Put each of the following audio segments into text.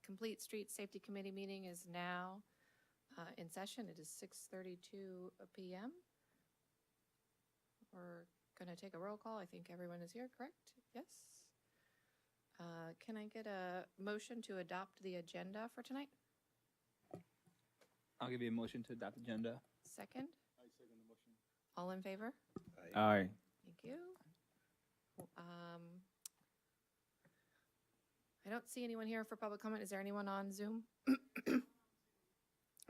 Complete Street Safety Committee meeting is now in session. It is 6:32 p.m. We're going to take a roll call. I think everyone is here, correct? Yes. Can I get a motion to adopt the agenda for tonight? I'll give you a motion to adopt the agenda. Second? I second the motion. All in favor? Aye. Thank you. I don't see anyone here for public comment. Is there anyone on Zoom?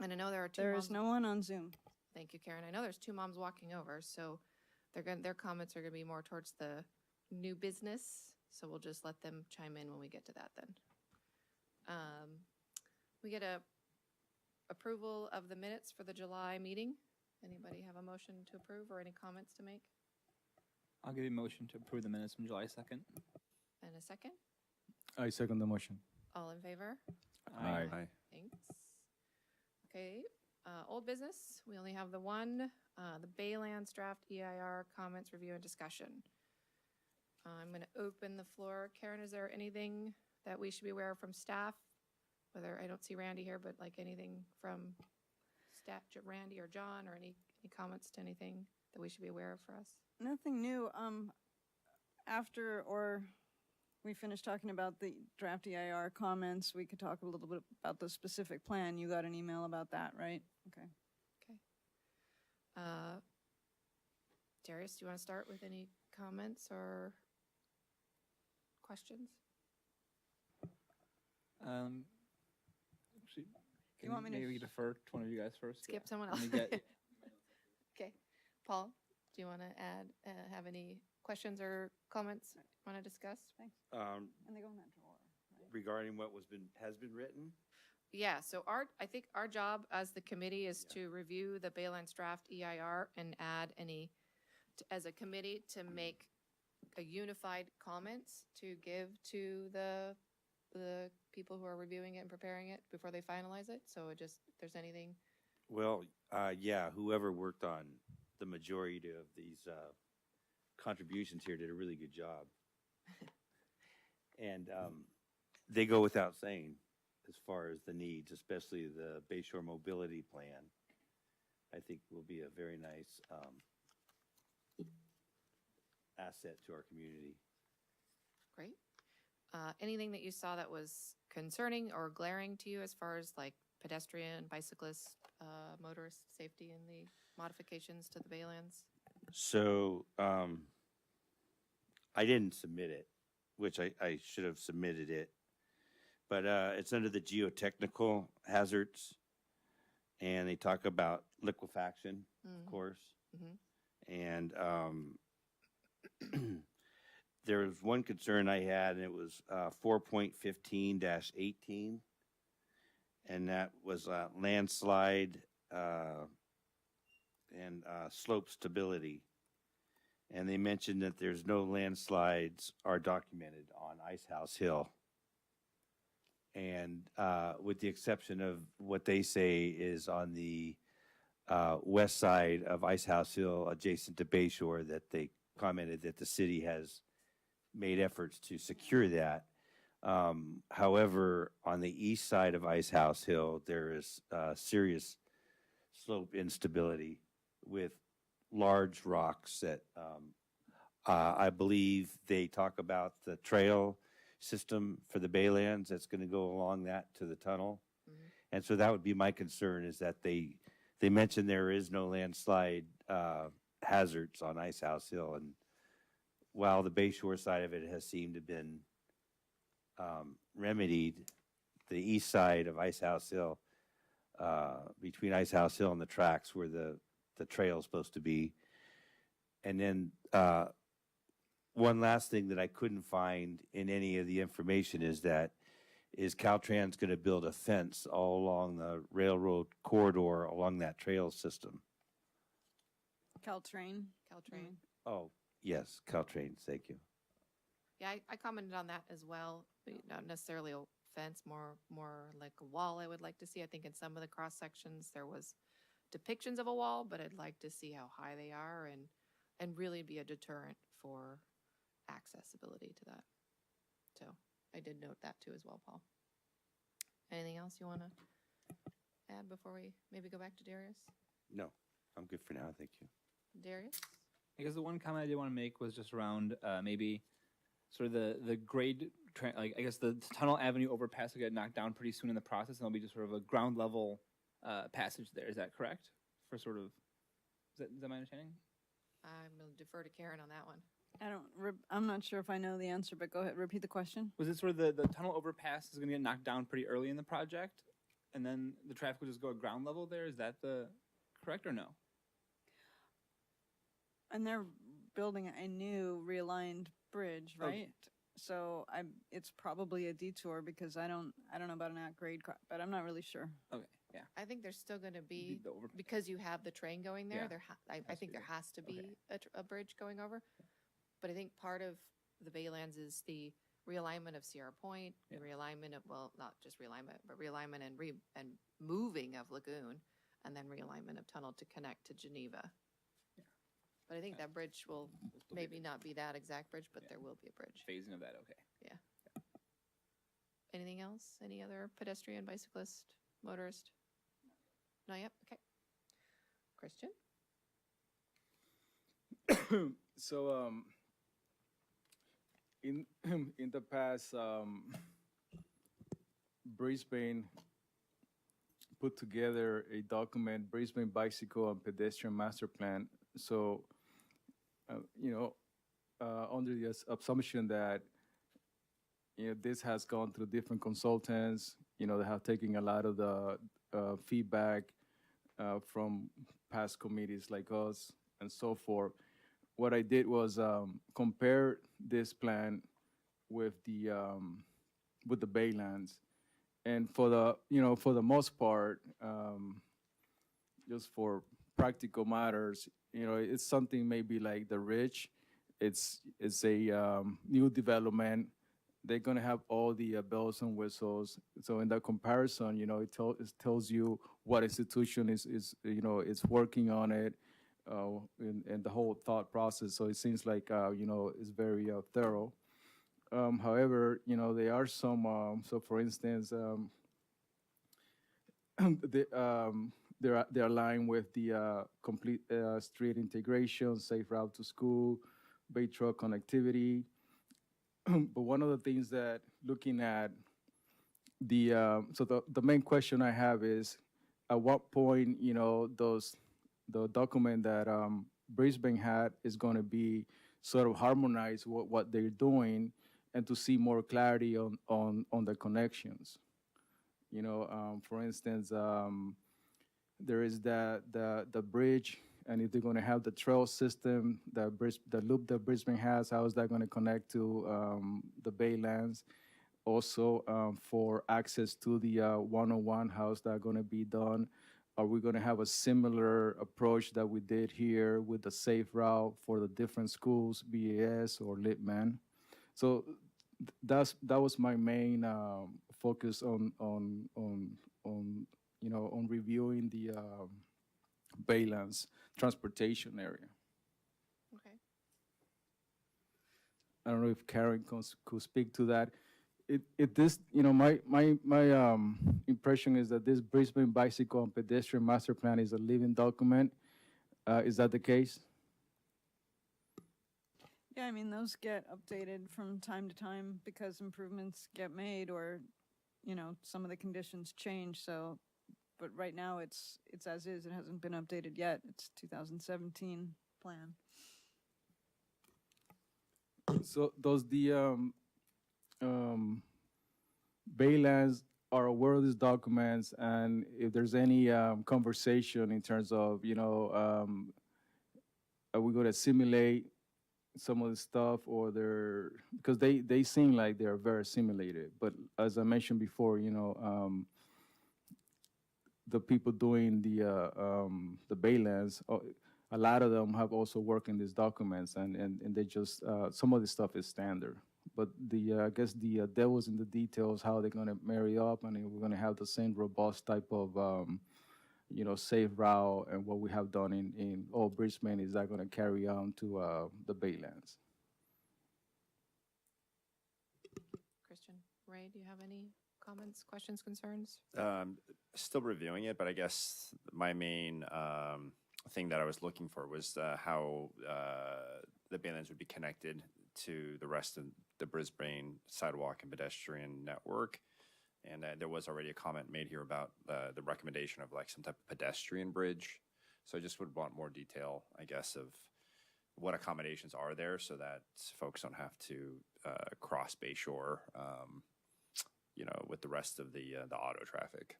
And I know there are two There moms. is no one on Zoom. Thank you, Karen. I know there's two moms walking over, so their comments are going to be more towards the new business. So we'll just let them chime in when we get to that then. We get a approval of the minutes for the July meeting. Anybody have a motion to approve or any comments to make? I'll give you a motion to approve the minutes from July 2nd. And a second? I second the motion. All in favor? Aye. Thanks. Okay, old business, we only have the one, the Baylands draft EIR comments, review, and discussion. I'm going to open the floor. Karen, is there anything that we should be aware of from staff? Whether, I don't see Randy here, but like anything from staff, Randy or John, or any comments to anything that we should be aware of for us? Nothing new. After we finish talking about the draft EIR comments, we could talk a little bit about the specific plan. You got an email about that, right? Okay. Okay. Darius, do you want to start with any comments or questions? Actually, You want me to maybe defer to one of you guys first? Skip someone Let else. me get- Okay. Paul, do you want to have any questions or comments you want to discuss? Thanks. And they go in that drawer, right? Regarding what has been written? Yeah, so I think our job as the committee is to review the Baylands draft EIR and add as a committee to make a unified comments to give to the people who are reviewing it and preparing it before they finalize it. So if there's anything. Well, yeah, whoever worked on the majority of these contributions here did a really good job. And they go without saying as far as the needs, especially the Bayshore Mobility Plan. I think will be a very nice asset to our community. Great. Anything that you saw that was concerning or glaring to you as far as like pedestrian, bicyclist, motorist safety and the modifications to the Baylands? So I didn't submit it, which I should have submitted it. But it's under the geotechnical hazards, and they talk about liquefaction, of course. And there was one concern I had, and it was 4.15-18, and that was landslide and slope stability. And they mentioned that there's no landslides are documented on Icehouse Hill. And with the exception of what they say is on the west side of Icehouse Hill, adjacent to Bayshore, that they commented that the city has made efforts to secure that. However, on the east side of Icehouse Hill, there is serious slope instability with large rocks that I believe they talk about the trail system for the Baylands that's going to go along that to the tunnel. And so that would be my concern, is that they mentioned there is no landslide hazards on Icehouse Hill. And while the Bayshore side of it has seemed to have been remedied, the east side of Icehouse Hill, between Icehouse Hill and the tracks where the trail is supposed to be. And then one last thing that I couldn't find in any of the information is Caltrans going to build a fence all along the railroad corridor along that trail system? Caltrain. Oh, yes, Caltrans, thank you. Yeah, I commented on that as well. Not necessarily a fence, more like a wall I would like to see. I think in some of the cross sections there was depictions of a wall, but I'd like to see how high they are and really be a deterrent for accessibility to that. So I did note that too as well, Paul. Anything else you want to add before we maybe go back to Darius? No, I'm good for now, thank you. Darius? I guess the one comment I did want to make was just around maybe sort of the grade, like I guess the Tunnel Avenue overpass will get knocked down pretty soon in the process, and there'll be just sort of a ground level passage there. Is that correct? For sort of, is that my understanding? I'm going to defer to Karen on that one. I'm not sure if I know the answer, but go ahead, repeat the question. Was it sort of the tunnel overpass is going to get knocked down pretty early in the project, and then the traffic will just go at ground level there? Is that the correct or no? And they're building a new realigned bridge, Oh. right? So it's probably a detour because I don't know about an at-grade, but I'm not really sure. Okay, yeah. I think there's still going to be, The over- because you have the train going there, Yeah. I Has to think be there there. has to be Okay. a bridge going over. But I think part of the Baylands is the realignment of Sierra Point, Yeah. realignment of, well, not just realignment, but realignment and moving of Lagoon, and then realignment of tunnel to connect to Geneva. Yeah. But I think that bridge will It'll still be maybe not be that exact bridge, but Yeah. there will be a bridge. phasing of that. Okay. Anything else? Any other pedestrian, bicyclist, motorist? Not yet? Okay. Christian? So, in in the past, Brisbane put together a document, Brisbane Bicycle and Pedestrian Master Plan. So, under the assumption that this has gone through different consultants, they have taken a lot of the feedback from past committees like us and so forth. What I did was compare this plan with the Baylands, and for the most part, just for practical matters, it's something maybe like the Ridge. It's a new development. They're gonna have all the bells and whistles. So in that comparison, it tells you what institution is working on it, and the whole thought process. So it seems like it's very thorough. However, there are some. So for instance, they're aligned with the complete street integration, safe route to school, bay truck connectivity. But one of the things that looking at the main question I have is, at what point the document that Brisbane had is going to be sort of harmonized what they're doing, and to see more clarity on the connections. For instance, there is the bridge, and if they're going to have the trail system, the loop that Brisbane has, how is that going to connect to the Baylands? Also, for access to the 101, how is that going to be done? Are we going to have a similar approach that we did here with the safe route for the different schools, BAS or Litman? So that was my main focus on reviewing the Baylands transportation area. Okay. I don't know if Karen could speak to that. My impression is that this Brisbane Bicycle and Pedestrian Master Plan is a living document. Is that the case? Yeah, I mean, those get updated from time to time because improvements get made, or, some of the conditions change. So, but right now it's as is. It hasn't been updated yet. It's 2017 plan. So does the Baylands are aware of these documents, and if there's any conversation in terms of, are we going to simulate some of the stuff, or because they seem like they're very simulated, but as I mentioned before, the people doing the Baylands, a lot of them have also worked in these documents, and they just some of the stuff is standard. But I guess the devil's in the details, how they're going to marry up, and we're going to have the same robust type of safe route, and what we have done in Brisbane, is that going to carry on to the Baylands? Christian, Ray, do you have any comments, questions, concerns? Still reviewing it, but I guess my main thing that I was looking for was how the Baylands would be connected to the rest of the Brisbane sidewalk and pedestrian network. And there was already a comment made here about the recommendation of like some type of pedestrian bridge. So I just would want more detail, I guess, of what accommodations are there so that folks don't have to cross Bayshore, with the rest of the auto traffic.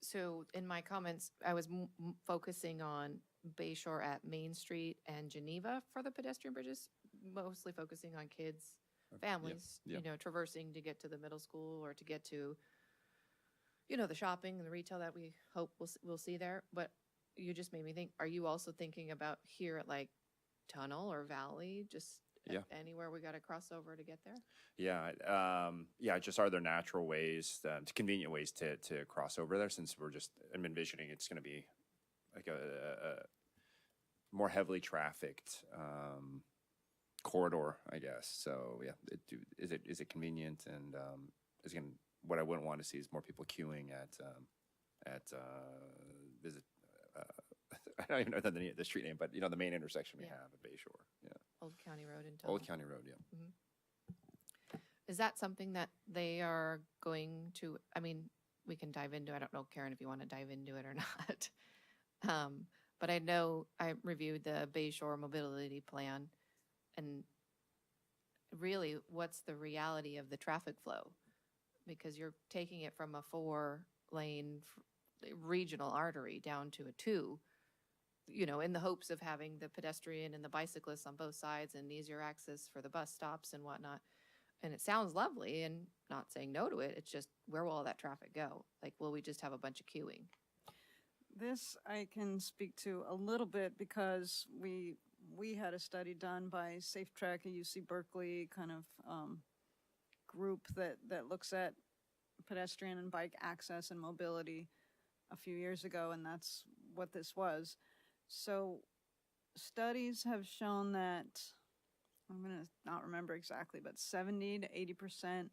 So in my comments, I was focusing on Bayshore at Main Street and Geneva for the pedestrian bridges, mostly focusing on kids, families, yeah. traversing to get to the middle school or to get to, the shopping and the retail that we hope we'll see there. But you just made me think, are you also thinking about here at like Tunnel or Valley, just anywhere we got to cross over to get there? Yeah. Just are there natural ways, convenient ways to cross over there, since I'm envisioning it's going to be like a more heavily trafficked corridor, I guess. So yeah, is it convenient, and what I wouldn't want to see is more people queuing at visit. I don't even know the street name, but the main intersection we have at Bayshore. Yeah. Old County Road in Tunnel. Old County Road. Yeah. Is that something that they are going to, we can dive into, I don't know, Karen, if you want to dive into it or not. But I know I reviewed the Bayshore mobility plan, and really what's the reality of the traffic flow? Because you're taking it from a 4-lane regional artery down to a 2, in the hopes of having the pedestrian and the bicyclists on both sides and easier access for the bus stops and whatnot. And it sounds lovely, and not saying no to it. It's just, where will all that traffic go? Like, will we just have a bunch of queuing? This I can speak to a little bit because we had a study done by Safe Track, a UC Berkeley kind of group that looks at pedestrian and bike access and mobility a few years ago, and that's what this was. So studies have shown that, I'm going to not remember exactly, but 70 to 80%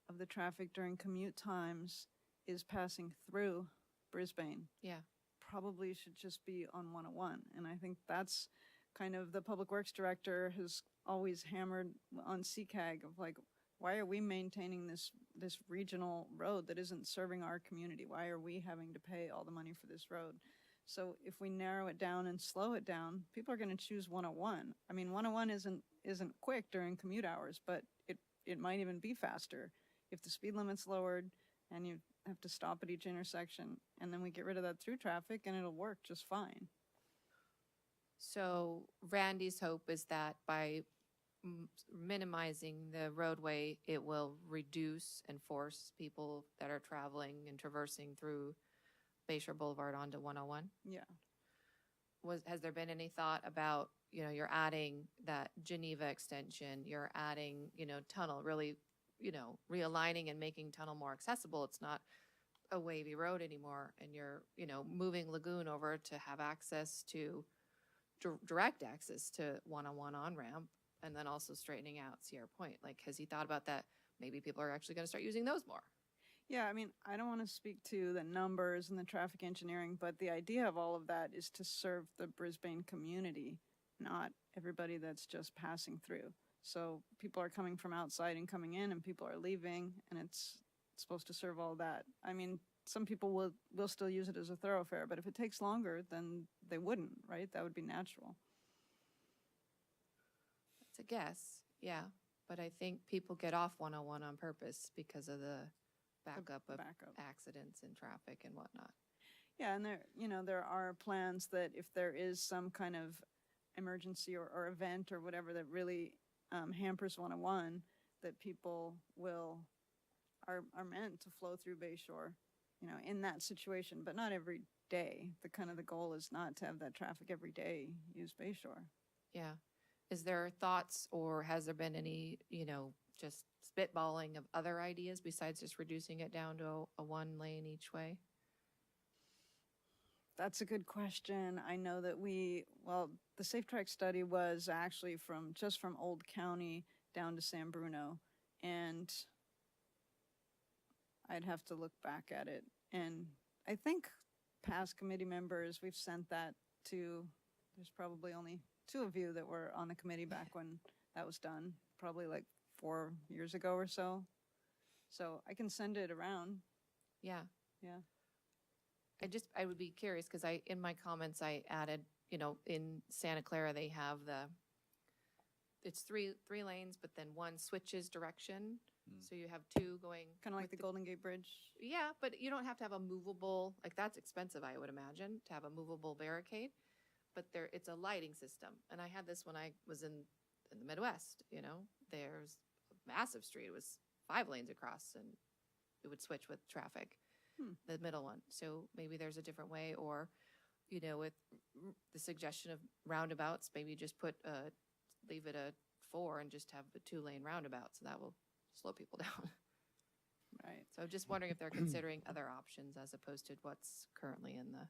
of the traffic during commute times is passing through Brisbane. Yeah. Probably should just be on 101. And I think that's kind of the public works director has always hammered on CCAG of like, why are we maintaining this regional road that isn't serving our community? Why are we having to pay all the money for this road? So if we narrow it down and slow it down, people are going to choose 101. 101 isn't quick during commute hours, but it might even be faster if the speed limit's lowered and you have to stop at each intersection, and then we get rid of that through traffic and it'll work just fine. So Randy's hope is that by minimizing the roadway, it will reduce and force people that are traveling and traversing through Bayshore Boulevard onto 101. Yeah. Has there been any thought about, you're adding that Geneva extension, you're adding, Tunnel, really, realigning and making Tunnel more accessible? It's not a wavy road anymore, and you're, moving Lagoon over to have access to direct access to 101 on-ramp, and then also straightening out Sierra Point. Like, has he thought about that? Maybe people are actually going to start using those more. Yeah, I don't want to speak to the numbers and the traffic engineering, but the idea of all of that is to serve the Brisbane community, not everybody that's just passing through. So people are coming from outside and coming in, and people are leaving, and it's supposed to serve all that. Some people will still use it as a thoroughfare, but if it takes longer, then they wouldn't, right? That would be natural. It's a guess, yeah. But I think people get off 101 on purpose because of the backup of accidents and traffic and whatnot. Yeah, and there are plans that if there is some kind of emergency or event or whatever that really hampers 101, that people are meant to flow through Bayshore, in that situation, but not every day. The goal is not to have that traffic every day use Bayshore. Yeah. Is there thoughts, or has there been any, just spitballing of other ideas besides just reducing it down to a 1 lane each way? That's a good question. I know that the Safe Track study was actually from Old County down to San Bruno. And I'd have to look back at it. And I think past committee members, we've sent that to, there's probably only 2 of you that were on the committee back when that was done, probably like 4 years ago or so. So I can send it around. Yeah. Yeah. I would be curious, because in my comments, I added, in Santa Clara, they have it's three lanes, but then one switches direction. So you have 2 going. Kind of like with the Golden Gate Bridge. Yeah, but you don't have to have a movable, like that's expensive, I would imagine, to have a movable barricade. But it's a lighting system. And I had this when I was in the Midwest, there's a massive street. It was 5 lanes across, and it would switch with traffic, the middle one. So maybe there's a different way, or, with the suggestion of roundabouts, maybe just leave it a 4 and just have a 2-lane roundabout. So that will slow people down. Right. So just wondering if they're considering other options as opposed to what's currently in the.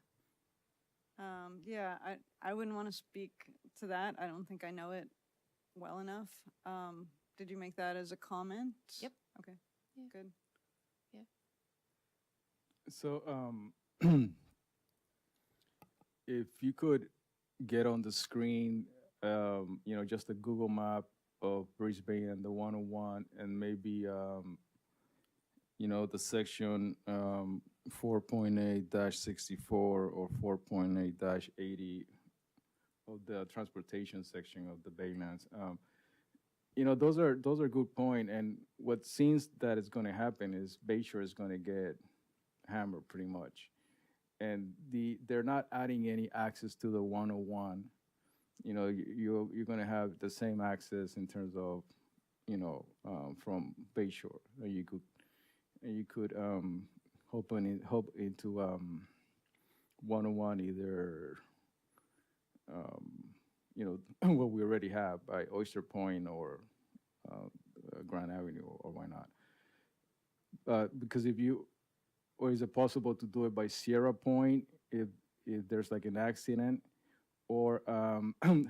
Yeah, I wouldn't want to speak to that. I don't think I know it well enough. Did you make that as a comment? Yep. Okay, Yeah. good. So, if you could get on the screen, just a Google map of Brisbane and the 101, and maybe, the section 4.8-64 or 4.8-80 of the transportation section of the Baylands. Those are good point. And what seems that is going to happen is Bayshore is going to get hammered pretty much, and they're not adding any access to the 101. You're going to have the same access in terms of from Bayshore. You could hop into 101 either what we already have by Oyster Point or Grand Avenue, or why not? Because or is it possible to do it by Sierra Point if there's like an accident? Or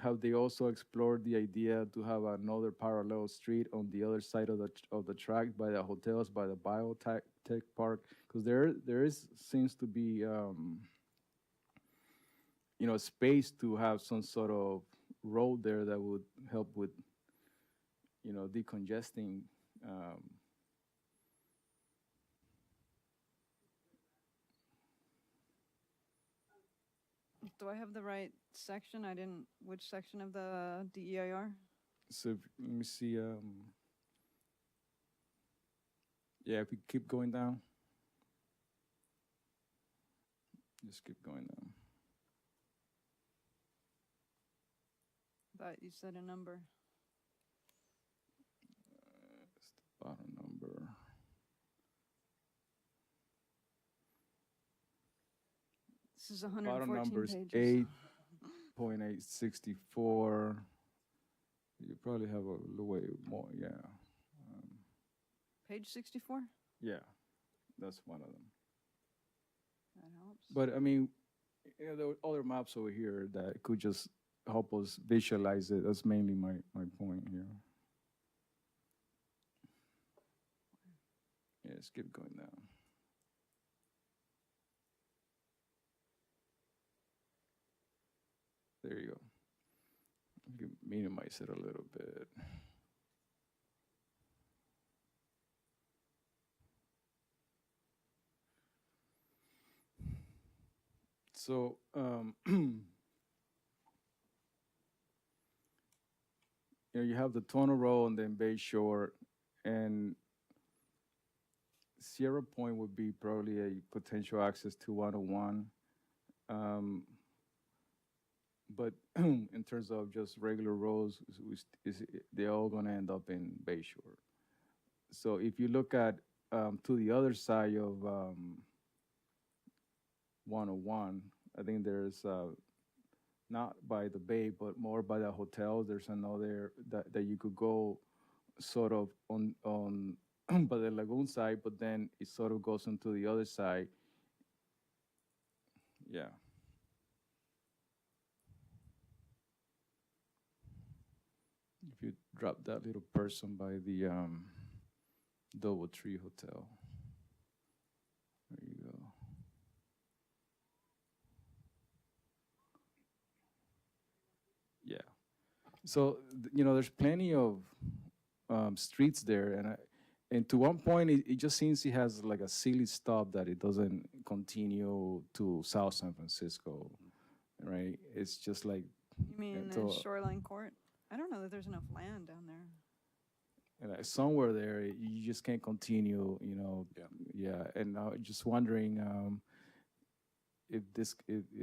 have they also explored the idea to have another parallel street on the other side of the track by the hotels, by the biotech park? Because there seems to be space to have some sort of road there that would help with decongesting. Do I have the right section? Which section of the DEIR? So let me see. Yeah, if we keep going down. Just keep going down. Thought you said a number. It's the bottom number. This is Bottom 114 number is pages. 8.864. You probably have a little way more, yeah. Page 64? Yeah, that's one of them. That helps. But I mean, there are other maps over here that could just help us visualize it. That's mainly my point here. Yeah, let's keep going down. There you go. You can minimize it a little bit. So, you have the Tunnel Road and then Bayshore, and Sierra Point would be probably a potential access to 101. But in terms of just regular roads, they're all going to end up in Bayshore. So if you look at to the other side of 101, I think there's not by the bay, but more by the hotels. There's another that you could go sort of on by the lagoon side, but then it sort of goes into the other side. Yeah. If you drop that little person by the DoubleTree Hotel. So there's plenty of streets there, and to one point it just seems it has like a silly stop that it doesn't continue to South San Francisco, right? It's just like You mean the so, shoreline court? I don't know that there's enough land down there. somewhere there you just can't continue, Yeah, and I was just wondering if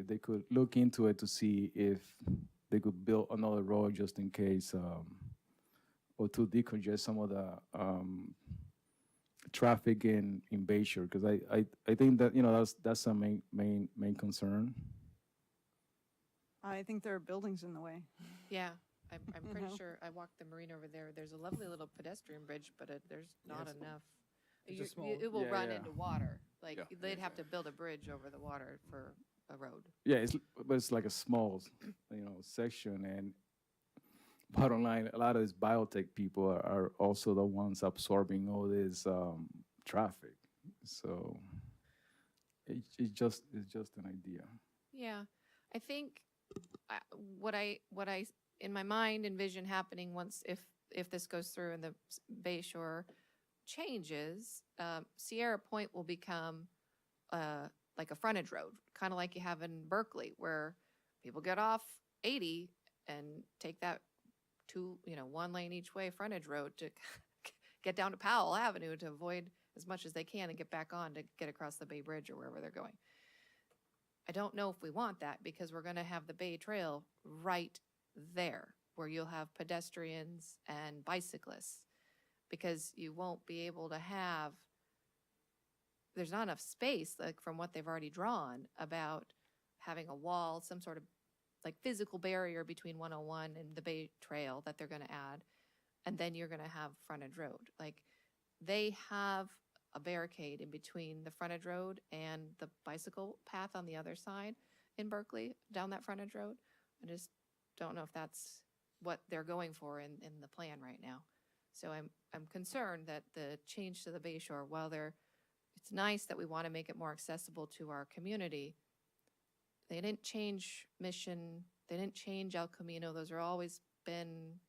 they could look into it to see if they could build another road just in case, or to decongest some of the traffic in Bayshore, because I think that that's a main concern. I think there are buildings in the way. Yeah, I'm pretty know? sure, I walked the marina over there. There's a lovely little pedestrian bridge, but there's not enough. It's a You- small- It will yeah, run yeah. into water. Like, Yeah, they'd have to build a bridge over the water for a road. Yeah, but it's like a small, section. And bottom line, a lot of these biotech people are also the ones absorbing all this traffic. So it's just an idea. Yeah, I think what I in my mind envision happening once if this goes through and the Bayshore changes, Sierra Point will become like a frontage road, kind of like you have in Berkeley, where people get off 80 and take that one lane each way frontage road to get down to Powell Avenue to avoid as much as they can and get back on to get across the Bay Bridge or wherever they're going. I don't know if we want that, because we're going to have the Bay Trail right there where you'll have pedestrians and bicyclists, because you won't be able to have, there's not enough space, like from what they've already drawn, about having a wall, some sort of like physical barrier between 101 and the Bay Trail that they're going to add. And then you're going to have frontage road. Like, they have a barricade in between the frontage road and the bicycle path on the other side in Berkeley, down that frontage road. I just don't know if that's what they're going for in the plan right now. So I'm concerned that the change to the Bayshore, while it's nice that we want to make it more accessible to our community, they didn't change Mission, they didn't change El Camino. Those are always been,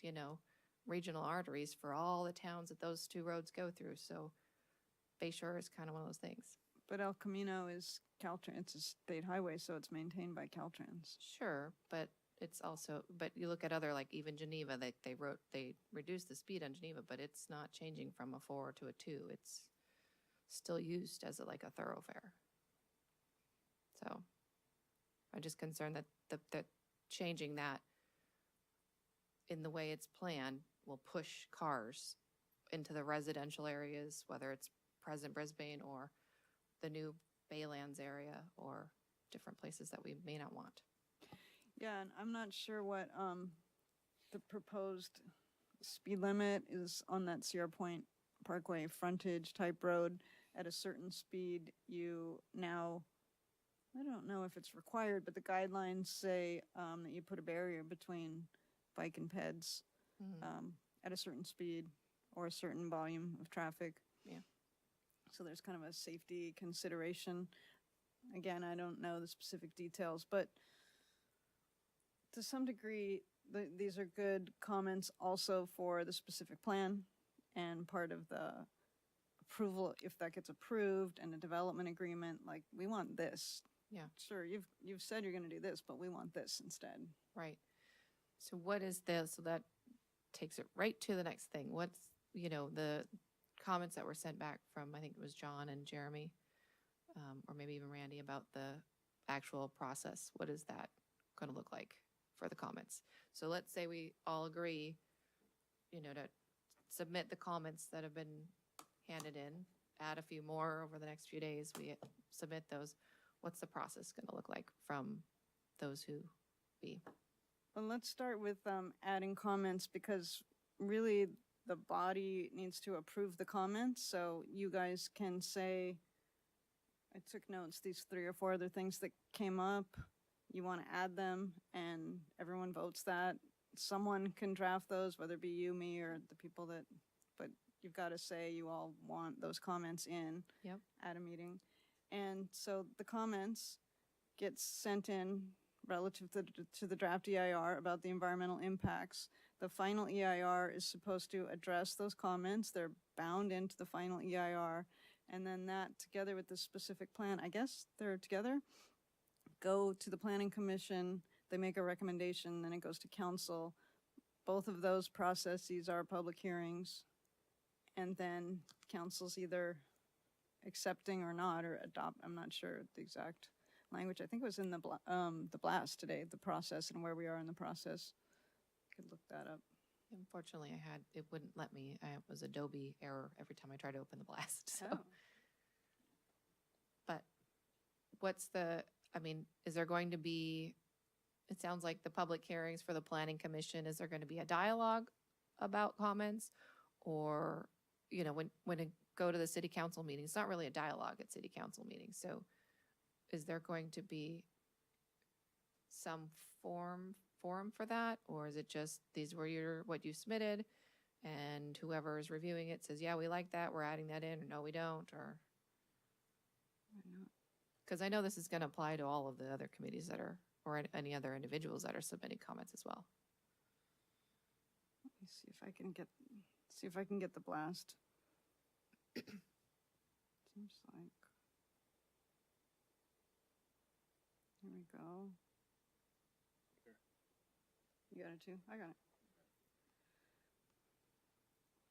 regional arteries for all the towns that those two roads go through. So Bayshore is kind of one of those things. But El Camino is Caltrans. It's a state highway, so it's maintained by Caltrans. Sure, but it's also, but you look at other, like even Geneva, they reduced the speed on Geneva, but it's not changing from a 4 to a 2. It's still used as like a thoroughfare. So I'm just concerned that changing that in the way it's planned will push cars into the residential areas, whether it's present Brisbane or the new Baylands area or different places that we may not want. Yeah, and I'm not sure what the proposed speed limit is on that Sierra Point Parkway frontage type road. At a certain speed, you now, I don't know if it's required, but the guidelines say that you put a barrier between bike and peds at a certain speed or a certain volume of traffic. Yeah. So there's kind of a safety consideration. Again, I don't know the specific details, but to some degree, these are good comments also for the specific plan and part of the approval, if that gets approved, and a development agreement, like, we want this. Yeah. Sure, you've said you're going to do this, but we want this instead. Right. So what is this? So that takes it right to the next thing. What's, the comments that were sent back from, I think it was John and Jeremy, or maybe even Randy, about the actual process. What is that going to look like for the comments? So let's say we all agree, to submit the comments that have been handed in, add a few more over the next few days, we submit those. What's the process going to look like from those who be? Well, let's start with adding comments, because really the body needs to approve the comments. So you guys can say, I took notes, these 3 or 4 other things that came up, you want to add them, and everyone votes that. Someone can draft those, whether it be you, me, or the people that, but you've got to say you all want those comments in Yep. at a meeting. And so the comments get sent in relative to the draft EIR about the environmental impacts. The final EIR is supposed to address those comments. They're bound into the final EIR. And then that, together with the specific plan, I guess they're together, go to the Planning Commission. They make a recommendation, then it goes to council. Both of those processes are public hearings. And then council's either accepting or not, or adopt. I'm not sure the exact language. I think it was in the blast today, the process and where we are in the process. Could look that up. Unfortunately, it wouldn't let me. It was Adobe error every time I tried to open the blast. So, Oh. but is there going to be, it sounds like the public hearings for the Planning Commission, is there going to be a dialogue about comments? Or, when it go to the city council meeting, it's not really a dialogue at city council meetings. So is there going to be some forum for that? Or is it just, these were what you submitted, and whoever is reviewing it says, yeah, we like that, we're adding that in, or no, we don't, or? Because I know this is going to apply to all of the other committees or any other individuals that are submitting comments as well. Let me see if I can get the blast. Seems like. Here we go. You got it too? I got it.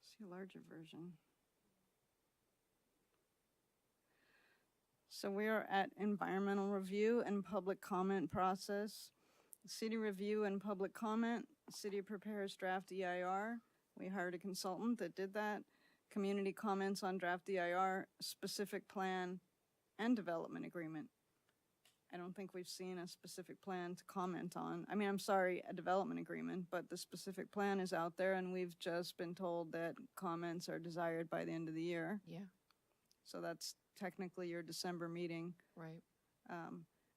See a larger version. So we are at environmental review and public comment process. City review and public comment. City prepares draft EIR. We hired a consultant that did that. Community comments on draft EIR, specific plan, and development agreement. I don't think we've seen a specific plan to comment on. A development agreement, but the specific plan is out there, and we've just been told that comments are desired by the end of the year. Yeah, So that's technically your December meeting. right.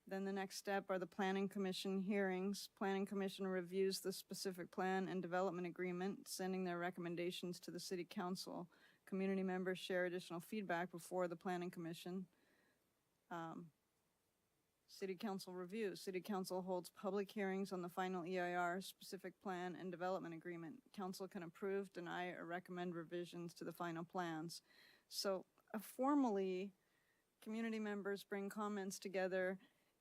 Then the next step are the Planning Commission hearings. Planning Commission reviews the specific plan and development agreement, sending their recommendations to the City Council. Community members share additional feedback before the Planning Commission. City Council review. City Council holds public hearings on the final EIR, specific plan, and development agreement. Council can approve, deny, or recommend revisions to the final plans. So formally, community members bring comments together.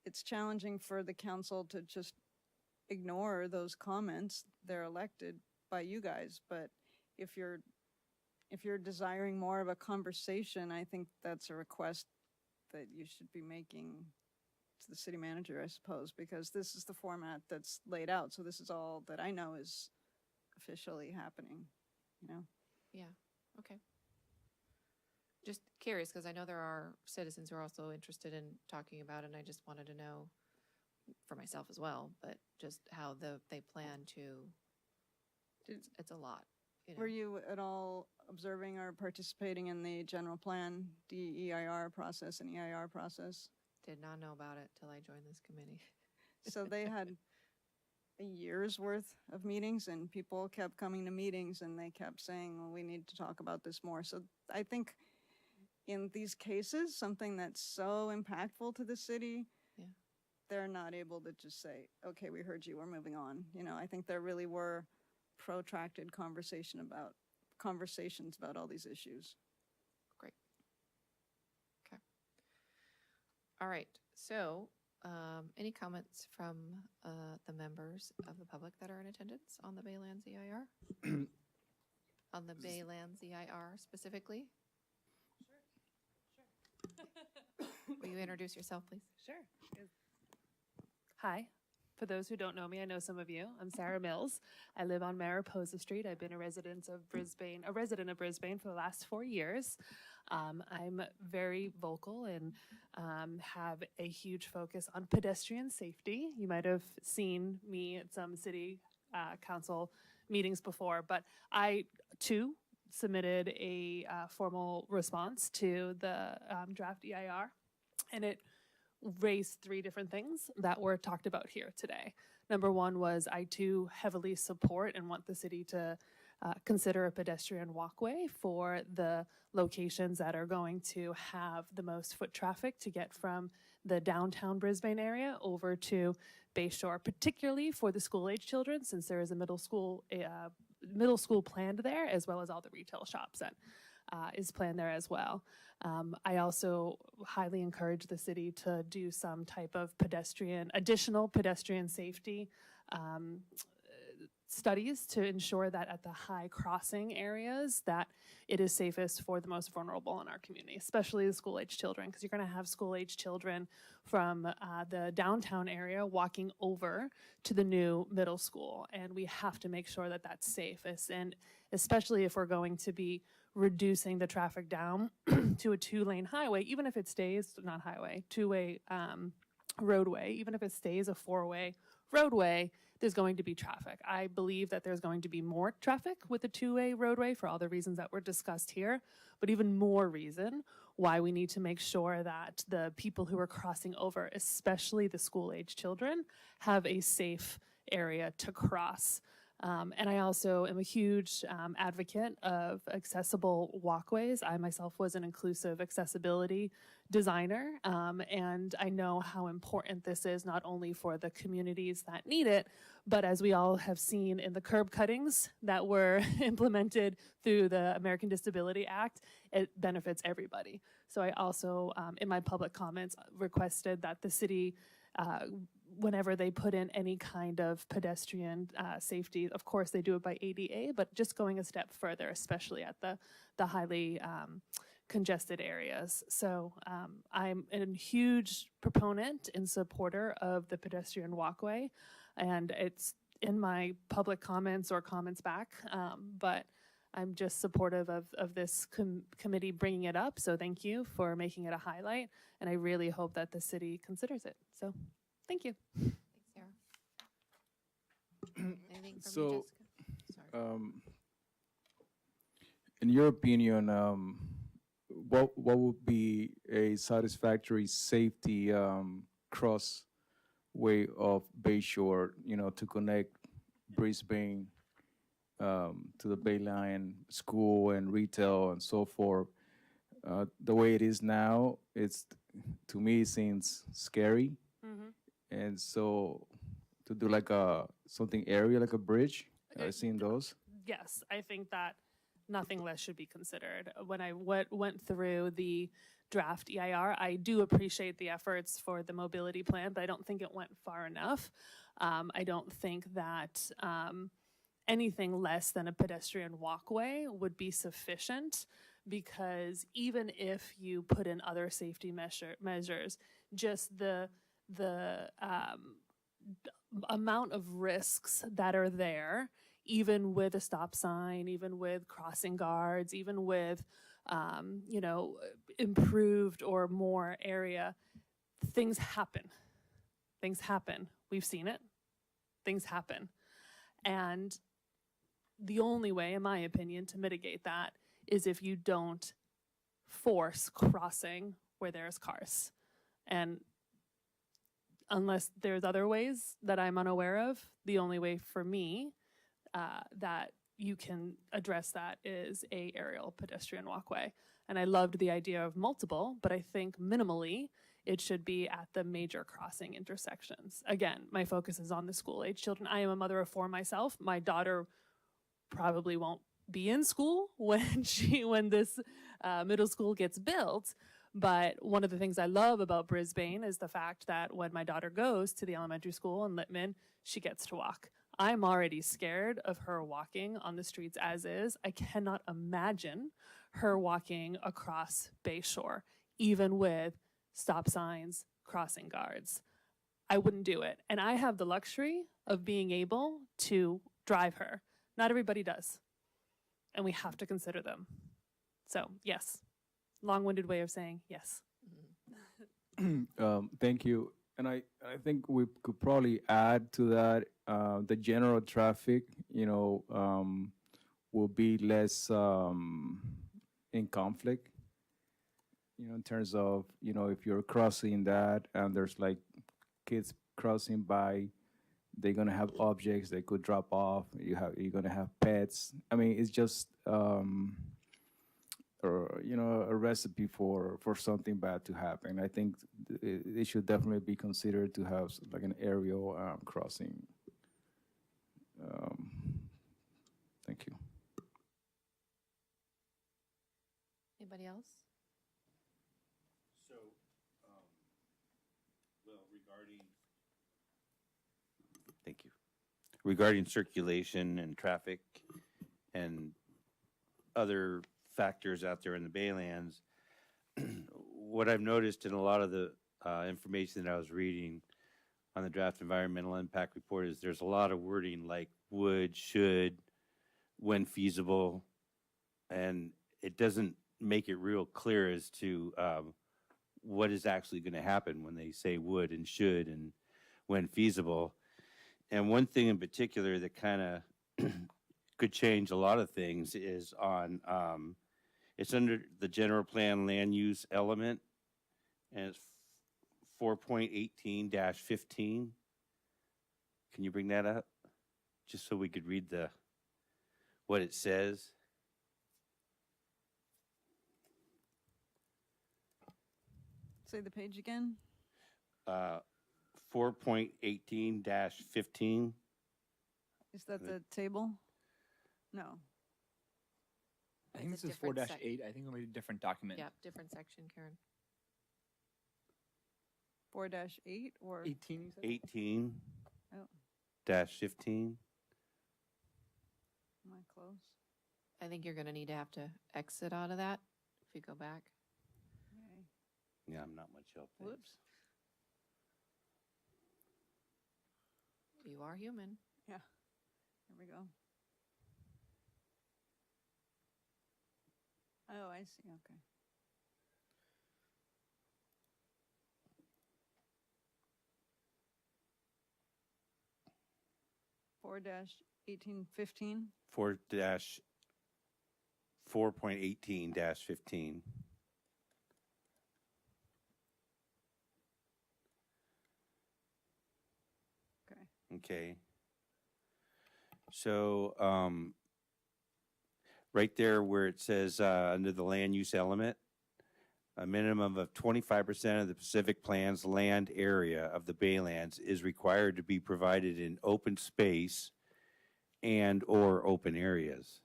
It's challenging for the council to just ignore those comments. They're elected by you guys, but if you're desiring more of a conversation, I think that's a request that you should be making to the city manager, I suppose, because this is the format that's laid out. So this is all that I know is officially happening, Yeah, okay. Just curious, because I know there are citizens who are also interested in talking about it, and I just wanted to know, for myself as well, but just how they plan to, it's a lot. Were you at all observing or participating in the general plan, DEIR process and EIR process? Did not know about it till I joined this committee. So they had a year's worth of meetings, and people kept coming to meetings, and they kept saying, well, we need to talk about this more. So I think in these cases, something that's so impactful to the city, Yeah. they're not able to just say, okay, we heard you, we're moving on. I think there really were protracted conversations about all these issues. Great. Okay. All right. So, any comments from the members of the public that are in attendance on the Baylands EIR? On the Baylands EIR specifically? Will you introduce yourself, please? Sure. Hi. For those who don't know me, I know some of you. I'm Sarah Mills. I live on Mariposa Street. I've been a resident of Brisbane for the last 4 years. I'm very vocal and have a huge focus on pedestrian safety. You might have seen me at some city council meetings before, but I too submitted a formal response to the draft EIR, and it raised 3 different things that were talked about here today. Number one was I too heavily support and want the city to consider a pedestrian walkway for the locations that are going to have the most foot traffic to get from the downtown Brisbane area over to Bayshore, particularly for the school-age children, since there is a middle school planned there, as well as all the retail shops that is planned there as well. I also highly encourage the city to do some type of additional pedestrian safety studies to ensure that at the high crossing areas that it is safest for the most vulnerable in our community, especially the school-age children, because you're going to have school-age children from the downtown area walking over to the new middle school, and we have to make sure that that's safe, and especially if we're going to be reducing the traffic down to a two-lane highway, even if it stays, not highway, two-way roadway, even if it stays a four-way roadway, there's going to be traffic. I believe that there's going to be more traffic with a two-way roadway for all the reasons that were discussed here, but even more reason why we need to make sure that the people who are crossing over, especially the school-age children, have a safe area to cross. And I also am a huge advocate of accessible walkways. I myself was an inclusive accessibility designer, and I know how important this is not only for the communities that need it, but as we all have seen in the curb cuttings that were implemented through the American Disability Act, it benefits everybody. So I also, in my public comments, requested that the city whenever they put in any kind of pedestrian safety, of course they do it by ADA, but just going a step further, especially at the highly congested areas. So I'm a huge proponent and supporter of the pedestrian walkway, and it's in my public comments or comments back, but I'm just supportive of this committee bringing it up, so thank you for making it a highlight, and I really hope that the city considers it. So thank you. Thanks, Sarah. Anything from So, you, Jessica? Sorry. in your opinion, what would be a satisfactory safety crossway of Bayshore, to connect Brisbane to the Baylands school and retail and so forth? The way it is now, to me, it seems scary. And so to do like something area, like a bridge, I've seen those. Yes, I think that nothing less should be considered. When I went through the draft EIR, I do appreciate the efforts for the mobility plan, but I don't think it went far enough. I don't think that anything less than a pedestrian walkway would be sufficient, because even if you put in other safety measures, just the amount of risks that are there, even with a stop sign, even with crossing guards, even with improved or more area, things happen. We've seen it. Things happen. And the only way, in my opinion, to mitigate that is if you don't force crossing where there's cars. And unless there's other ways that I'm unaware of, the only way for me that you can address that is a aerial pedestrian walkway. And I loved the idea of multiple, but I think minimally it should be at the major crossing intersections. Again, my focus is on the school-age children. I am a mother of 4 myself. My daughter probably won't be in school when this middle school gets built. But one of the things I love about Brisbane is the fact that when my daughter goes to the elementary school in Littman, she gets to walk. I'm already scared of her walking on the streets as is. I cannot imagine her walking across Bayshore, even with stop signs, crossing guards. I wouldn't do it. And I have the luxury of being able to drive her. Not everybody does. And we have to consider them. So, yes. Long-winded way of saying yes. Thank you. And I think we could probably add to that the general traffic, will be less in conflict, in terms of, if you're crossing that and there's like kids crossing by, they're gonna have objects they could drop off. You're gonna have pets. I mean, it's just or a recipe for something bad to happen. I think it should definitely be considered to have like an aerial crossing. Um, thank you. Anybody else? So, well, thank you. Regarding circulation and traffic and other factors out there in the Baylands, what I've noticed in a lot of the information that I was reading on the draft environmental impact report is there's a lot of wording like would, should, when feasible, and it doesn't make it real clear as to what is actually going to happen when they say would and should and when feasible. And one thing in particular that kind of could change a lot of things is on, it's under the general plan land use element, and it's 4.18-15. Can you bring that up? Just so we could read what it says. Say the page again. 4.18-15. Is that the table? No. I think It's this a is different 4-8. I think it'll be a different document. Yep, different section, Karen. 4-8 or 18, you said? 18 Oh. dash 15. am I close? I think you're gonna need to have to exit out of that if you go back. Okay. Yeah, I'm not much help. thanks. Whoops. You are human. Here we go. Oh, I see. Okay. Four dash 1815. 4.18-15. Okay. Okay. So, right there where it says under the land use element, a minimum of 25% of the Pacific Plan's land area of the Baylands is required to be provided in open space and or open areas.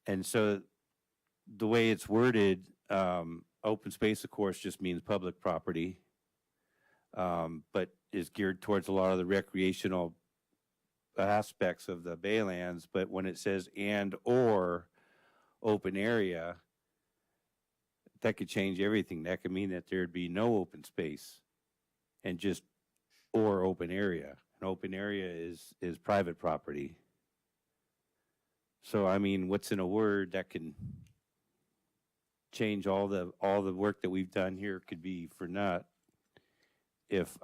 And so the way it's worded, open space, of course, just means public property, but is geared towards a lot of the recreational aspects of the Baylands. But when it says and or open area, that could change everything. That could mean that there'd be no open space and just or open area. An open area is private property. So I mean, what's in a word that can change all the work that we've done here could be for naught if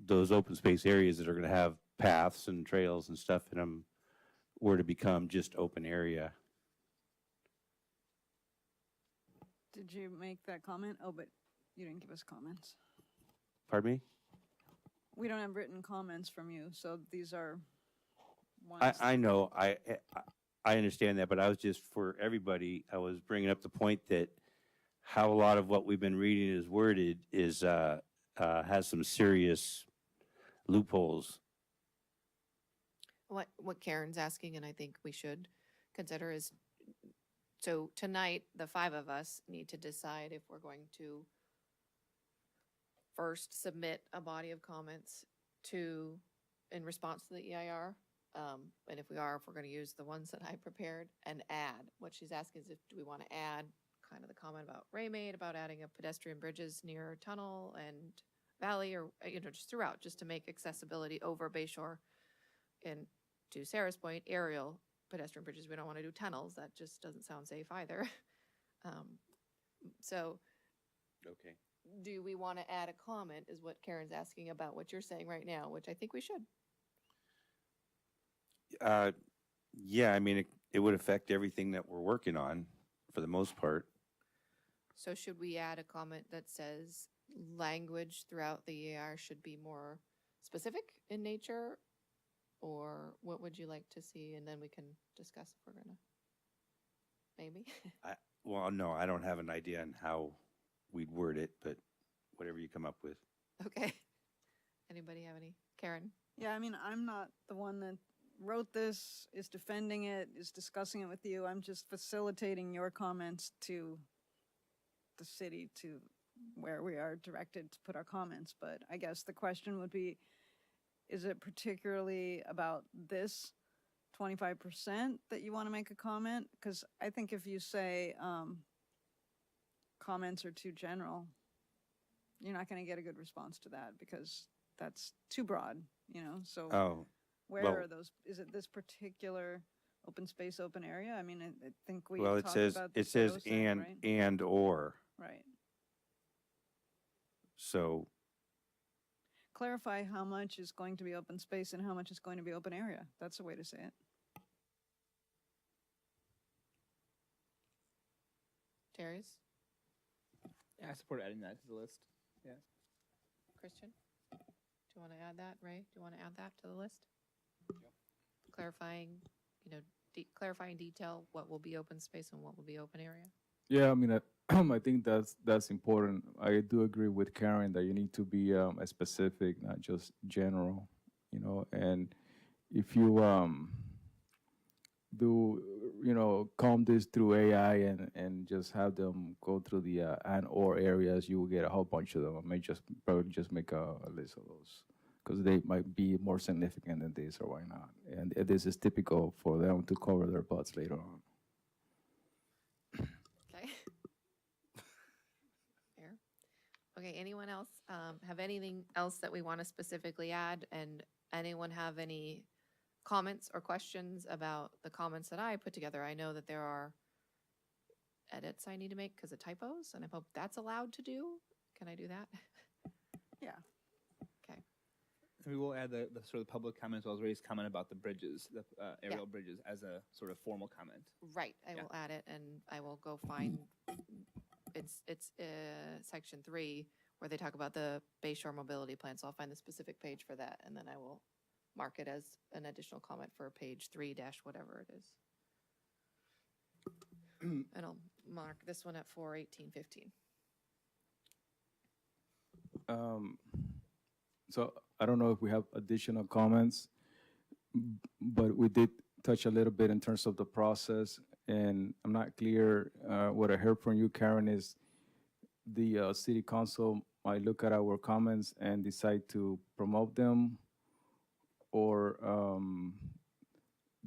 those open space areas that are going to have paths and trails and stuff in them were to become just open area. Did you make that comment? Oh, but you didn't give us comments. Pardon me? We don't have written comments from you, so these are ones. I know, I understand that, but I was just, for everybody, I was bringing up the point that how a lot of what we've been reading is worded is has some serious loopholes. What Karen's asking, and I think we should consider, is so tonight, the five of us need to decide if we're going to first submit a body of comments in response to the EIR. And if we're going to use the ones that I prepared and add. What she's asking is do we want to add kind of the comment about Ray made about adding a pedestrian bridges near tunnel and valley, or just throughout, just to make accessibility over Bayshore. And to Sarah's point, aerial pedestrian bridges, we don't want to do tunnels. That just doesn't sound safe either. So Okay. do we want to add a comment is what Karen's asking about what you're saying right now, which I think we should. Yeah, I mean, it would affect everything that we're working on for the most part. So should we add a comment that says language throughout the EIR should be more specific in nature? Or what would you like to see? And then we can discuss if we're gonna. maybe? Well, no, I don't have an idea on how we'd word it, but whatever you come up with. Okay. Anybody have any? Karen? Yeah, I mean, I'm not the one that wrote this, is defending it, is discussing it with you. I'm just facilitating your comments to the city, to where we are directed to put our comments. But I guess the question would be, is it particularly about this 25% that you want to make a comment? Because I think if you say comments are too general, you're not going to get a good response to that, because that's too broad, so Oh, where well- are those? Is it this particular open space, open area? I mean, I think we well, it talked says, about it this says at OSAC, right? and or, Right. so, Clarify how much is going to be open space and how much is going to be open area. That's a way to say it. Terry's? Yeah, I support adding that to the list. Christian? Do you want to add that, Ray? Do you want to add that to the list? Clarifying, clarifying detail, what will be open space and what will be open area? Yeah, I mean, I think that's important. I do agree with Karen that you need to be specific, not just general, and if you do, comb this through AI and just have them go through the and or areas, you will get a whole bunch of them. I may probably just make a list of those, because they might be more significant than this, or why not? And this is typical for them to cover their butts later on. Okay. Fair. Okay, anyone else have anything else that we want to specifically add? And anyone have any comments or questions about the comments that I put together? I know that there are edits I need to make because of typos, and I hope that's allowed to do. Can I do that? Yeah. Okay. And we will add the sort of public comment as well as Ray's comment about the bridges, the aerial bridges, as a sort of formal comment. Right, I Yeah. will add it, and I will go find, it's section 3, where they talk about the Bay Shore Mobility Plan, so I'll find the specific page for that, and then I will mark it as an additional comment for page 3 dash whatever it is. And I'll mark this one at 4/18/15. So I don't know if we have additional comments, but we did touch a little bit in terms of the process, and I'm not clear. What I heard from you, Karen, is the city council might look at our comments and decide to promote them, or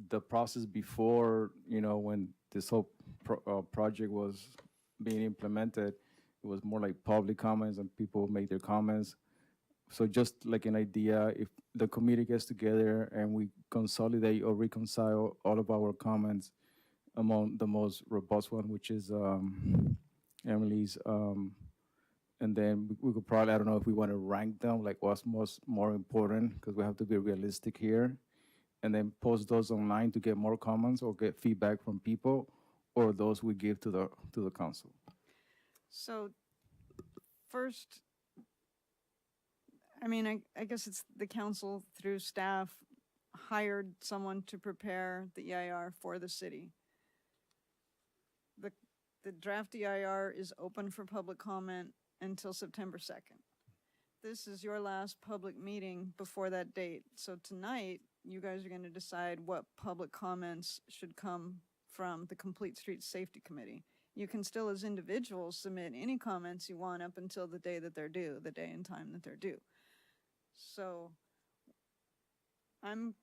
the process before, when this whole project was being implemented, it was more like public comments and people made their comments. So just like an idea, if the committee gets together and we consolidate or reconcile all of our comments among the most robust one, which is Emily's, and then we could probably, I don't know if we want to rank them, like what's more important, because we have to be realistic here, and then post those online to get more comments or get feedback from people, or those we give to the council. So first, I mean, I guess it's the council through staff hired someone to prepare the EIR for the city. The draft EIR is open for public comment until September 2nd. This is your last public meeting before that date. So tonight, you guys are going to decide what public comments should come from the Complete Streets Safety Committee. You can still, as individuals, submit any comments you want up until the day that they're due, the day and time that they're due. So I'm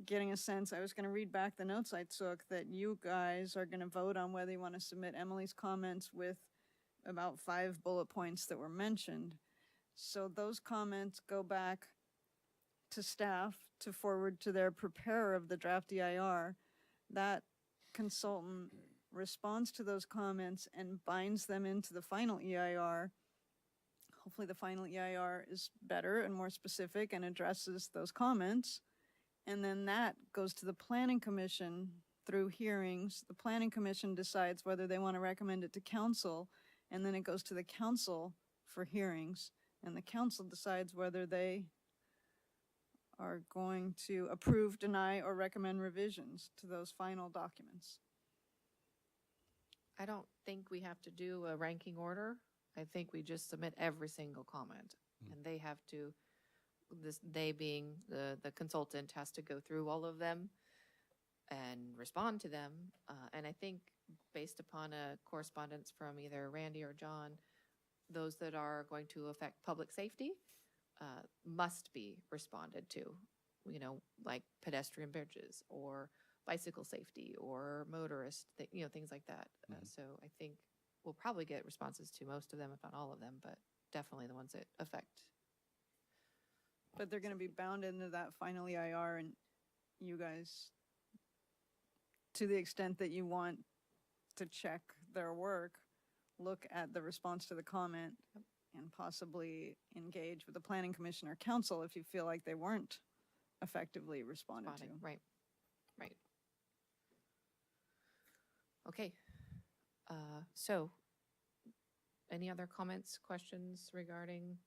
getting a sense, I was going to read back the notes I took, that you guys are going to vote on whether you want to submit Emily's comments with about 5 bullet points that were mentioned. So those comments go back to staff to forward to their preparer of the draft EIR. That consultant responds to those comments and binds them into the final EIR. Hopefully the final EIR is better and more specific and addresses those comments. And then that goes to the Planning Commission through hearings. The Planning Commission decides whether they want to recommend it to council, and then it goes to the council for hearings. And the council decides whether they are going to approve, deny, or recommend revisions to those final documents. I don't think we have to do a ranking order. I think we just submit every single comment. And they have to, they being the consultant, has to go through all of them and respond to them. And I think based upon a correspondence from either Randy or John, those that are going to affect public safety must be responded to, you know, like pedestrian bridges or bicycle safety or motorist, you know, things like that. So I think we'll probably get responses to most of them, if not all of them, but definitely the ones that affect. But they're going to be bound into that final EIR, and you guys, to the extent that you want to check their work, look at the response to the comment and possibly engage with the planning commission or council if you feel like they weren't effectively responded to. Right. Okay. So any other comments, questions regarding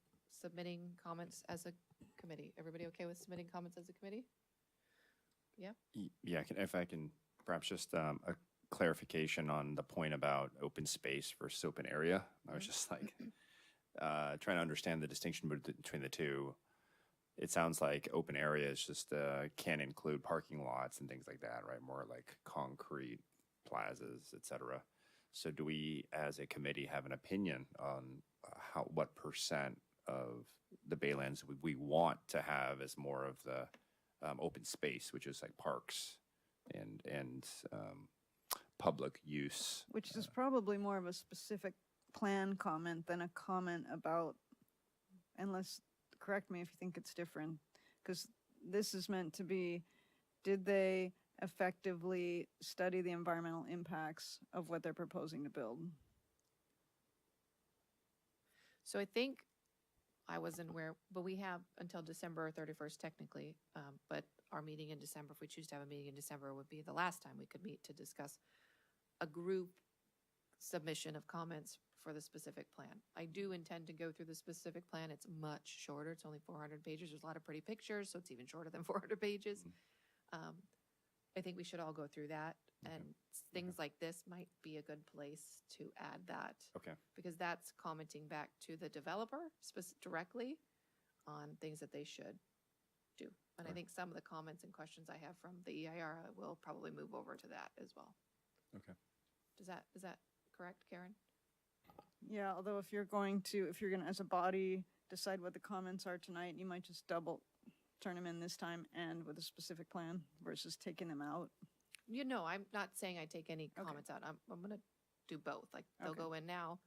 submitting comments as a committee? Everybody okay with submitting comments as a committee? Yeah. Yeah, if I can perhaps just a clarification on the point about open space versus open area. I was just like trying to understand the distinction between the two. It sounds like open areas just can include parking lots and things like that, right? More like concrete plazas, et cetera. So do we, as a committee, have an opinion on what percent of the Baylands we want to have as more of the open space, which is like parks and public use? Which is probably more of a specific plan comment than a comment about, unless, correct me if you think it's different, because this is meant to be, did they effectively study the environmental impacts of what they're proposing to build? So I think I wasn't aware, but we have until December 31st technically, but our meeting in December, if we choose to have a meeting in December, would be the last time we could meet to discuss a group submission of comments for the specific plan. I do intend to go through the specific plan. It's much shorter. It's only 400 pages. There's a lot of pretty pictures, so it's even shorter than 400 pages. I think we should all go through that, and things like this might be a good place to add that. Okay. Because that's commenting back to the developer directly on things that they should do. And I think some of the comments and questions I have from the EIR will probably move over to that as well. Okay. Is that correct, Karen? Yeah, although if you're going to, as a body, decide what the comments are tonight, you might just turn them in this time and with a specific plan versus taking them out. You know, I'm not saying I take any comments out. I'm going to do both. Like, they'll go in now,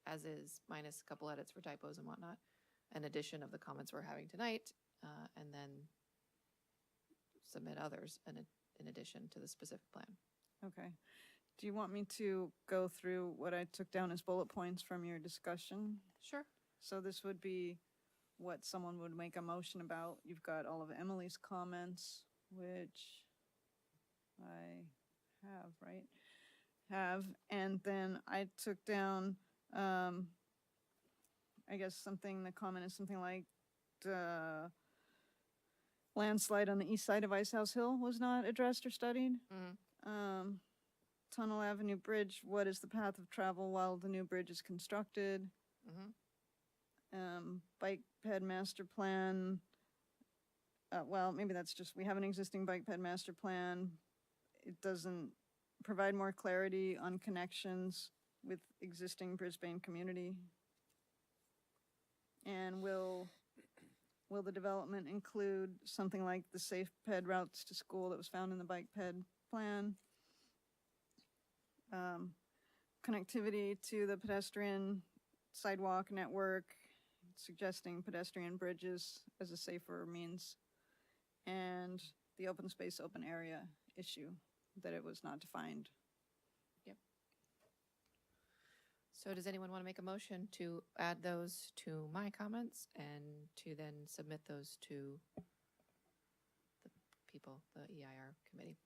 as is, minus a couple edits for typos and whatnot, an addition of the comments we're having tonight, and then submit others in addition to the specific plan. Okay. Do you want me to go through what I took down as bullet points from your discussion? Sure. So this would be what someone would make a motion about. You've got all of Emily's comments, which I have, right? And then I took down, I guess the comment is something like, landslide on the east side of Ice House Hill was not addressed or studied. Tunnel Avenue Bridge, what is the path of travel while the new bridge is constructed? Bike ped master plan. Well, maybe that's just, we have an existing bike ped master plan. It doesn't provide more clarity on connections with existing Brisbane community. And will the development include something like the safe ped routes to school that was found in the bike ped plan? Connectivity to the pedestrian sidewalk network, suggesting pedestrian bridges as a safer means, and the open space, open area issue, that it was not defined. Yep. So does anyone want to make a motion to add those to my comments and to then submit those to the people, the EIR committee?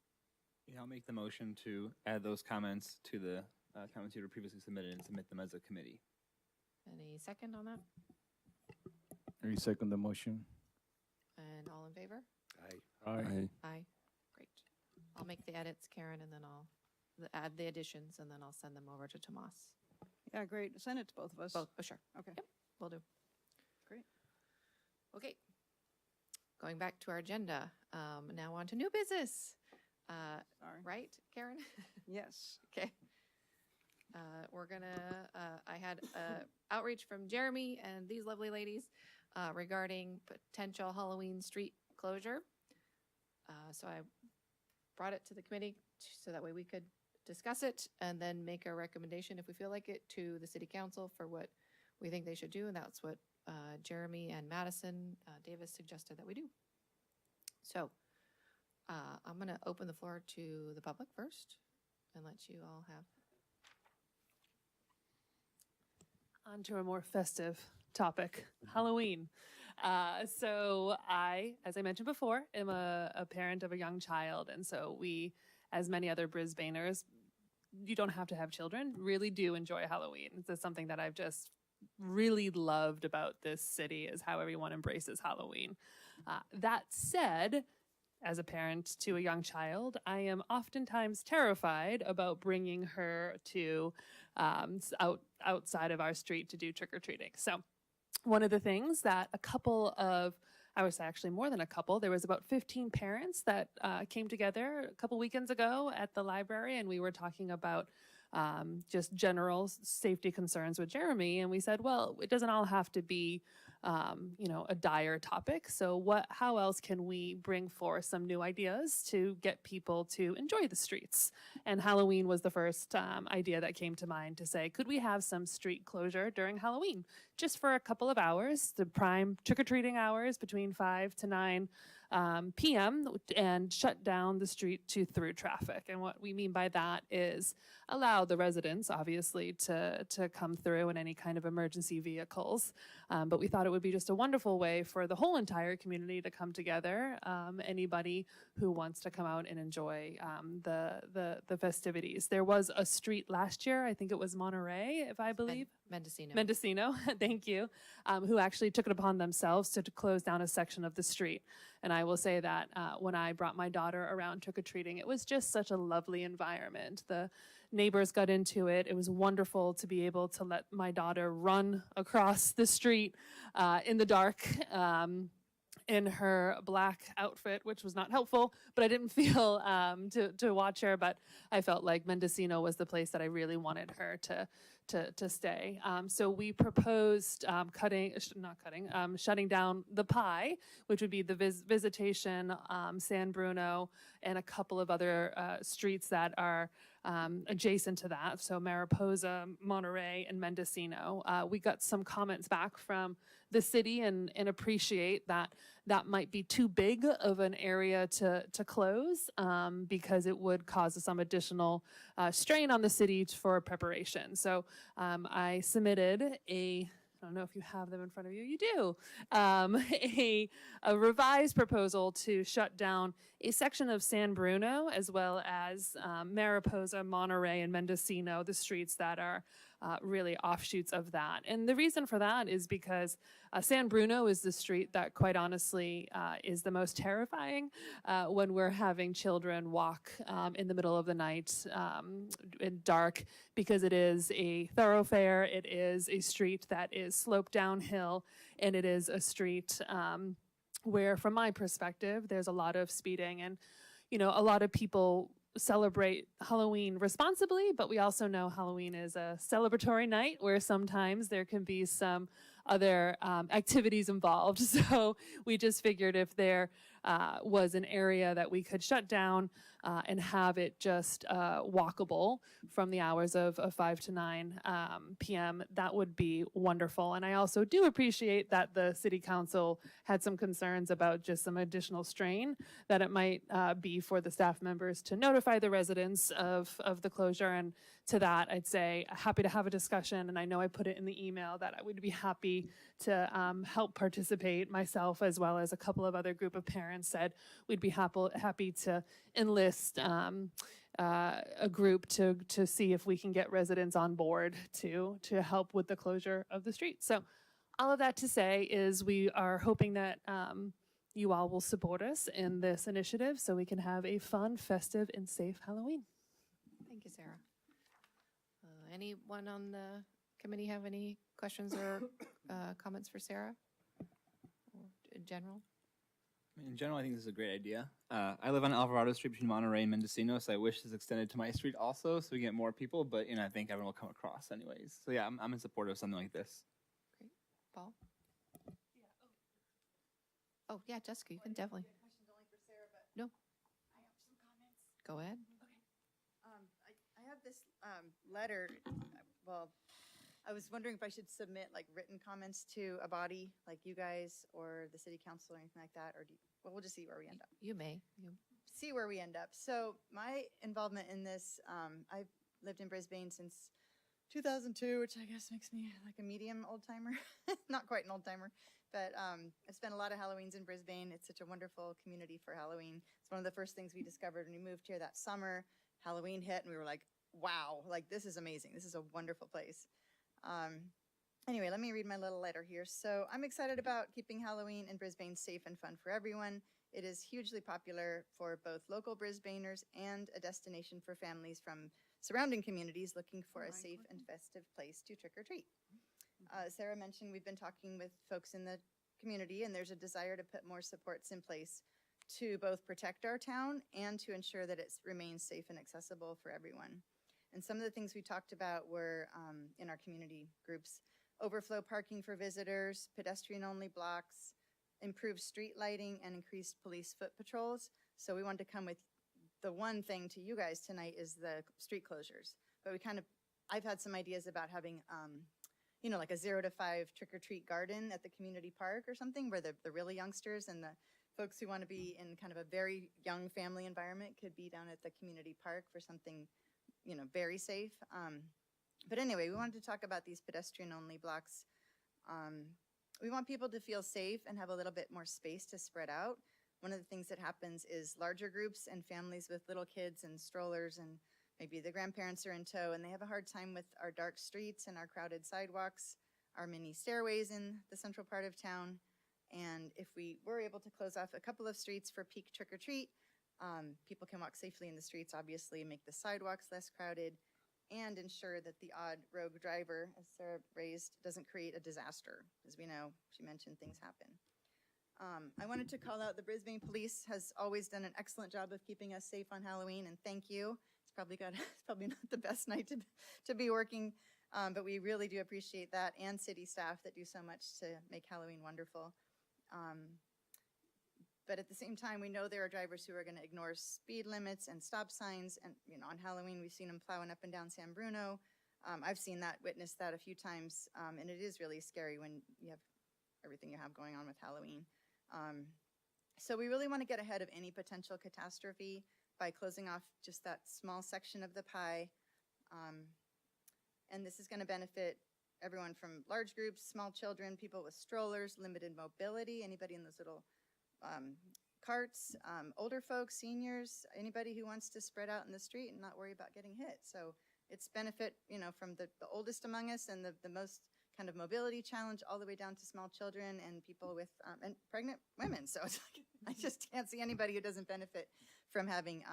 Yeah, I'll make the motion to add those comments to the comments you were previously submitted and submit them as a committee. Any second on that? I second the motion. And all in favor? Aye. Aye. Great. I'll make the edits, Karen, and then I'll add the additions, and then I'll send them over to Tomas. Yeah, great. Send it to both of us. Both, oh, sure. Okay. Yep, will do. Great. Okay. Going back to our agenda, now on to new business. Sorry. Right, Karen? Yes. Okay. We're gonna, I had outreach from Jeremy and these lovely ladies regarding potential Halloween street closure. So I brought it to the committee so that way we could discuss it and then make a recommendation if we feel like it to the city council for what we think they should do. And that's what Jeremy and Madison Davis suggested that we do. So I'm gonna open the floor to the public first and let you all have. On to a more festive topic, Halloween. So I, as I mentioned before, am a parent of a young child. And so we, as many other Brisbaners, you don't have to have children, really do enjoy Halloween. It's something that I've just really loved about this city is how everyone embraces Halloween. That said, as a parent to a young child, I am oftentimes terrified about bringing her to outside of our street to do trick-or-treating. So one of the things that a couple of, I would say actually more than a couple, there was about 15 parents that came together a couple weekends ago at the library, and we were talking about just general safety concerns with Jeremy. And we said, well, it doesn't all have to be a dire topic. So how else can we bring forth some new ideas to get people to enjoy the streets? And Halloween was the first idea that came to mind to say, could we have some street closure during Halloween? Just for a couple of hours, the prime trick-or-treating hours between 5 to 9 p.m. and shut down the street to through traffic. And what we mean by that is allow the residents, obviously, to come through in any kind of emergency vehicles. But we thought it would be just a wonderful way for the whole entire community to come together. Anybody who wants to come out and enjoy the festivities. There was a street last year, I think it was Monterey, if I believe. Mendocino, thank you, who actually took it upon themselves to close down a section of the street. And I will say that when I brought my daughter around trick-or-treating, it was just such a lovely environment. The neighbors got into it. It was wonderful to be able to let my daughter run across the street in the dark in her black outfit, which was not helpful, but I didn't feel to watch her, but I felt like Mendocino was the place that I really wanted her to stay. So we proposed shutting down the Pie, which would be the Visitation, San Bruno, and a couple of other streets that are adjacent to that. So Mariposa, Monterey, and Mendocino. We got some comments back from the city and appreciate that might be too big of an area to close because it would cause some additional strain on the city for preparation. So I submitted I don't know if you have them in front of you. You do. A revised proposal to shut down a section of San Bruno as well as Mariposa, Monterey, and Mendocino, the streets that are really offshoots of that. And the reason for that is because San Bruno is the street that quite honestly is the most terrifying when we're having children walk in the middle of the night in dark, because it is a thoroughfare, it is a street that is sloped downhill, and it is a street where, from my perspective, there's a lot of speeding. And, a lot of people celebrate Halloween responsibly, but we also know Halloween is a celebratory night where sometimes there can be some other activities involved. So we just figured if there was an area that we could shut down and have it just walkable from the hours of 5 to 9 p.m., that would be wonderful. And I also do appreciate that the city council had some concerns about just some additional strain that it might be for the staff members to notify the residents of the closure. And to that, I'd say happy to have a discussion. And I know I put it in the email that I would be happy to help participate myself, as well as a couple of other group of parents said we'd be happy to enlist a group to see if we can get residents on board to help with the closure of the street. So all of that to say is we are hoping that you all will support us in this initiative so we can have a fun, festive, and safe Halloween. Thank Thank you, Sarah. Anyone on the committee have any questions or comments for Sarah? Or in general? In general, I think this is a great idea. I live on Alvarado Street between Monterey and Mendocino, so I wish this extended to my street also, so we get more people. But I think everyone will come across anyways. So yeah, I'm in support of something like this. Great. Paul? Oh, yeah, Jessica, you can definitely. Questions only for Sarah, but No, I have some comments. go ahead. I have this letter, well, I was wondering if I should submit like written comments to a body like you guys or the city council or anything like that, or well, we'll just see where we end up. You may. See where we end up. So my involvement in this, I've lived in Brisbane since 2002, which I guess makes me like a medium old timer. Not quite an old timer, but I've spent a lot of Halloweens in Brisbane. It's such a wonderful community for Halloween. It's one of the first things we discovered when we moved here that summer. Halloween hit and we were like, wow, like this is amazing. This is a wonderful place. Anyway, let me read my little letter here. So I'm excited about keeping Halloween in Brisbane safe and fun for everyone. It is hugely popular for both local Brisbaners and a destination for families from surrounding communities looking for a safe and festive place to trick or treat. Sarah mentioned we've been talking with folks in the community, and there's a desire to put more supports in place to both protect our town and to ensure that it remains safe and accessible for everyone. And some of the things we talked about were in our community groups: overflow parking for visitors, pedestrian-only blocks, improved street lighting, and increased police foot patrols. So we wanted to come with the one thing to you guys tonight is the street closures. But I've had some ideas about having, like a 0 to 5 trick-or-treat garden at the community park or something, where the really youngsters and the folks who want to be in kind of a very young family environment could be down at the community park for something, very safe. But anyway, we wanted to talk about these pedestrian-only blocks. We want people to feel safe and have a little bit more space to spread out. One of the things that happens is larger groups and families with little kids and strollers, and maybe the grandparents are in tow, and they have a hard time with our dark streets and our crowded sidewalks, our mini stairways in the central part of town. And if we were able to close off a couple of streets for peak trick-or-treat, people can walk safely in the streets, obviously, make the sidewalks less crowded, and ensure that the odd rogue driver, as Sarah raised, doesn't create a disaster. As we know, she mentioned things happen. I wanted to call out the Brisbane Police has always done an excellent job of keeping us safe on Halloween, and thank you. It's probably not the best night to be working, but we really do appreciate that, and city staff that do so much to make Halloween wonderful. But at the same time, we know there are drivers who are going to ignore speed limits and stop signs. And, on Halloween, we've seen them plowing up and down San Bruno. I've seen that, witnessed that a few times. And it is really scary when you have everything you have going on with Halloween. So we really want to get ahead of any potential catastrophe by closing off just that small section of the pie. And this is going to benefit everyone from large groups, small children, people with strollers, limited mobility, anybody in those little carts, older folks, seniors, anybody who wants to spread out in the street and not worry about getting hit. So it's benefit, from the oldest among us and the most kind of mobility challenge all the way down to small children and people with, and pregnant women. So it's like, I just can't see anybody who doesn't benefit from having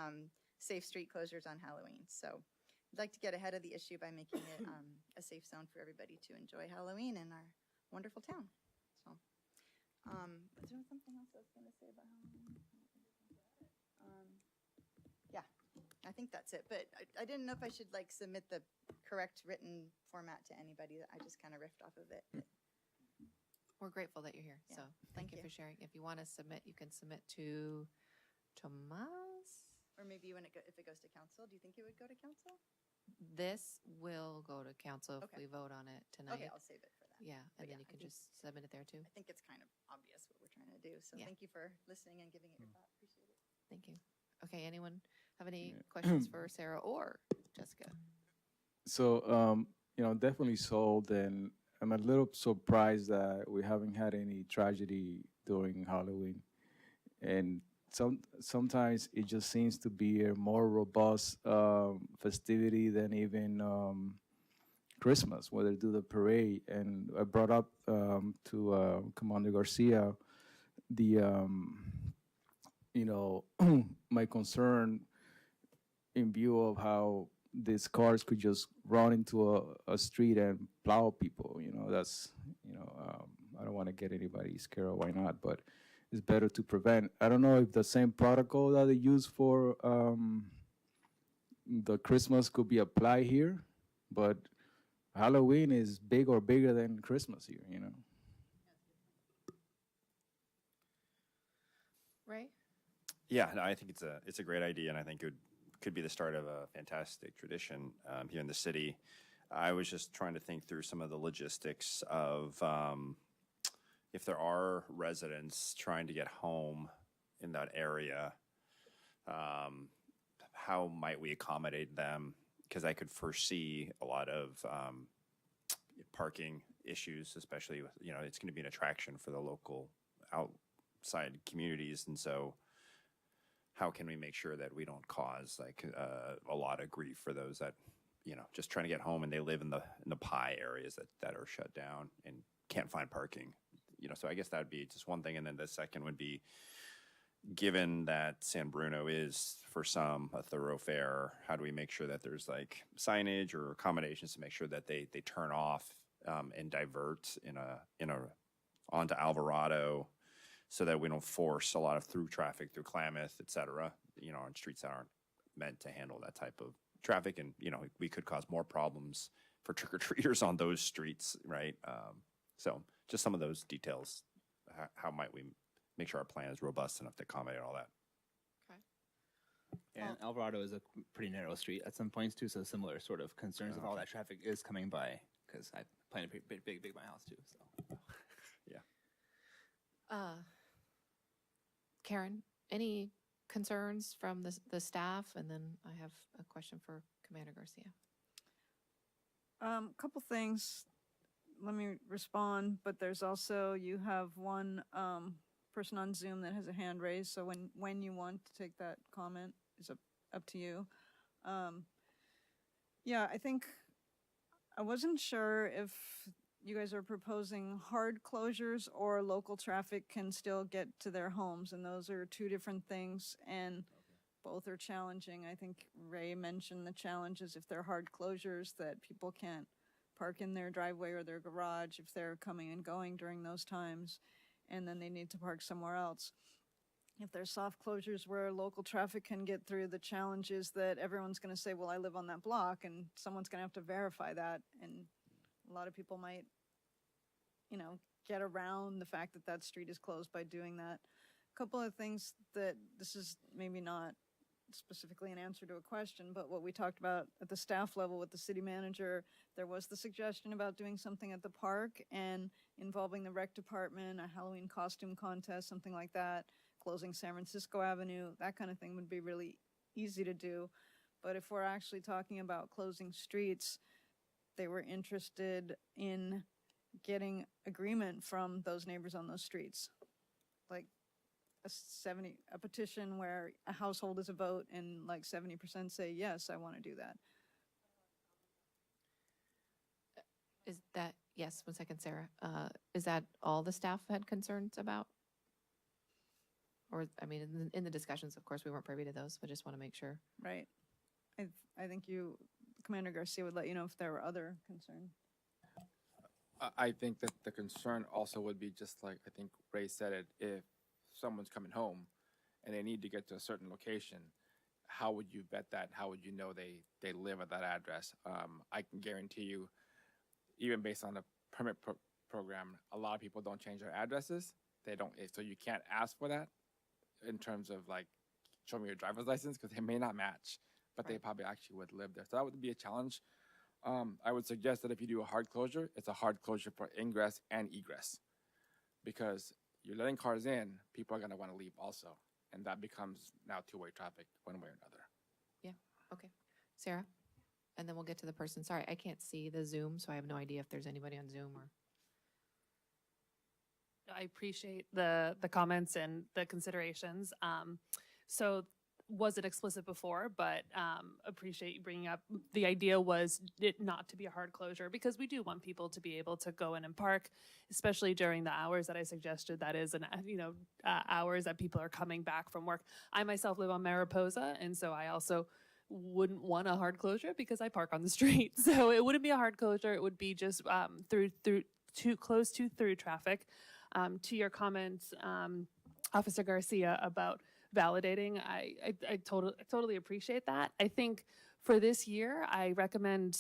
safe street closures on Halloween. So I'd like to get ahead of the issue by making it a safe zone for everybody to enjoy Halloween in our wonderful town. So, was there something else I was going to say about Halloween? Yeah, I think that's it. But I didn't know if I should submit the correct written format to anybody. I just kind of riffed off of it. We're grateful that you're here. Yeah, So thank you for sharing. If you want to submit, you can submit to Tomas. Or maybe if it goes to council, do you think it would go to council? This will go to council if Okay. we vote on it tonight. Okay, I'll save it for that. Yeah, But and then yeah, you can I think- just submit it there too. I think it's kind of obvious what we're trying to do. So Yeah. thank you for listening and giving it your thought. Appreciate it. Thank you. Okay, anyone have any questions for Sarah or Jessica? So, definitely sold, and I'm a little surprised that we haven't had any tragedy during Halloween. And sometimes it just seems to be a more robust festivity than even Christmas, where they do the parade. And I brought up to Commander Garcia my concern in view of how these cars could just run into a street and plow people. That's, I don't want to get anybody scared or why not, but it's better to prevent. I don't know if the same protocol that they use for the Christmas could be applied here, but Halloween is big or bigger than Christmas here. Ray? Yeah, no, I think it's a great idea, and I think it could be the start of a fantastic tradition here in the city. I was just trying to think through some of the logistics of if there are residents trying to get home in that area, how might we accommodate them? Because I could foresee a lot of parking issues, especially with, it's going to be an attraction for the local outside communities. And so how can we make sure that we don't cause like a lot of grief for those that, just trying to get home and they live in the pie areas that are shut down and can't find parking, so I guess that would be just one thing. And then the second would be, given that San Bruno is for some a thoroughfare, how do we make sure that there's like signage or accommodations to make sure that they turn off and divert onto Alvarado, so that we don't force a lot of through traffic through Klamath, et cetera, on streets that aren't meant to handle that type of traffic. And, we could cause more problems for trick-or-treaters on those streets, right? So just some of those details. How might we make sure our plan is robust enough to accommodate all that? Okay. And Alvarado is a pretty narrow street at some points too, so similar sort of concerns if all that traffic is coming by, because I plan to big my house too. So Karen, any concerns from the staff? And then I have a question for Commander Garcia. Couple things. Let me respond, but there's also, you have one person on Zoom that has a hand raised, so when you want to take that comment is up to you. Yeah, I think I wasn't sure if you guys are proposing hard closures or local traffic can still get to their homes, and those are two different things, and both are challenging. I think Ray mentioned the challenges if they're hard closures, that people can't park in their driveway or their garage if they're coming and going during those times, and then they need to park somewhere else. If there's soft closures where local traffic can get through, the challenge is that everyone's going to say, well, I live on that block, and someone's going to have to verify that, and a lot of people might, get around the fact that that street is closed by doing that. A couple of things that, this is maybe not specifically an answer to a question, but what we talked about at the staff level with the city manager, there was the suggestion about doing something at the park and involving the rec department, a Halloween costume contest, something like that, closing San Francisco Avenue, that kind of thing would be really easy to do. But if we're actually talking about closing streets, they were interested in getting agreement from those neighbors on those streets. Like a petition where a household is a vote and like 70% say, yes, I want to do that. Is that, yes, 1 second, Sarah. Is that all the staff had concerns about? Or, I mean, in the discussions, of course, we weren't privy to those, but just want to make sure. Right. I think Commander Garcia would let you know if there were other concerns. I think that the concern also would be just like, I think Ray said it, if someone's coming home and they need to get to a certain location, how would you vet that? How would you know they live at that address? I can guarantee you, even based on the permit program, a lot of people don't change their addresses. They don't, so you can't ask for that in terms of like, show me your driver's license, because they may not match, but they probably actually would live there. So that would be a challenge. I would suggest that if you do a hard closure, it's a hard closure for ingress and egress, because you're letting cars in, people are going to want to leave also. And that becomes now two-way traffic one way or another. Yeah, okay. Sarah? And then we'll get to the person. Sorry, I can't see the Zoom, so I have no idea if there's anybody on Zoom or. I appreciate the comments and the considerations. So wasn't explicit before, but appreciate you bringing up. The idea was it not to be a hard closure, because we do want people to be able to go in and park, especially during the hours that I suggested. That is, hours that people are coming back from work. I myself live on Mariposa, and so I also wouldn't want a hard closure because I park on the street. So it wouldn't be a hard closure. It would be just close to through traffic. To your comments, Officer Garcia, about validating, I totally appreciate that. I think for this year, I recommend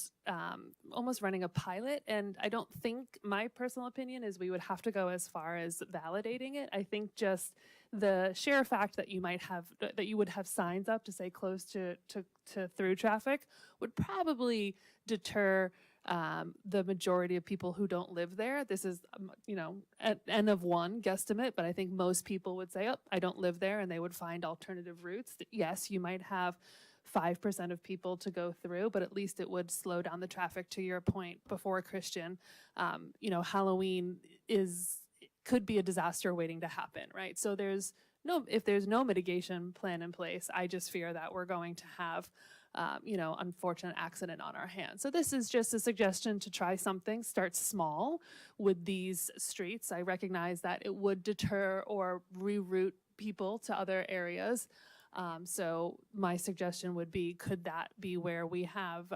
almost running a pilot. And I don't think, my personal opinion is we would have to go as far as validating it. I think just the sheer fact that you would have signs up to say close to through traffic would probably deter the majority of people who don't live there. This is, at N of one guesstimate, but I think most people would say, oh, I don't live there, and they would find alternative routes. Yes, you might have 5% of people to go through, but at least it would slow down the traffic. To your point before, Christian, Halloween could be a disaster waiting to happen, right? So if there's no mitigation plan in place, I just fear that we're going to have unfortunate accident on our hands. So this is just a suggestion to try something, start small with these streets. I recognize that it would deter or reroute people to other areas. So my suggestion would be, could that be where we have,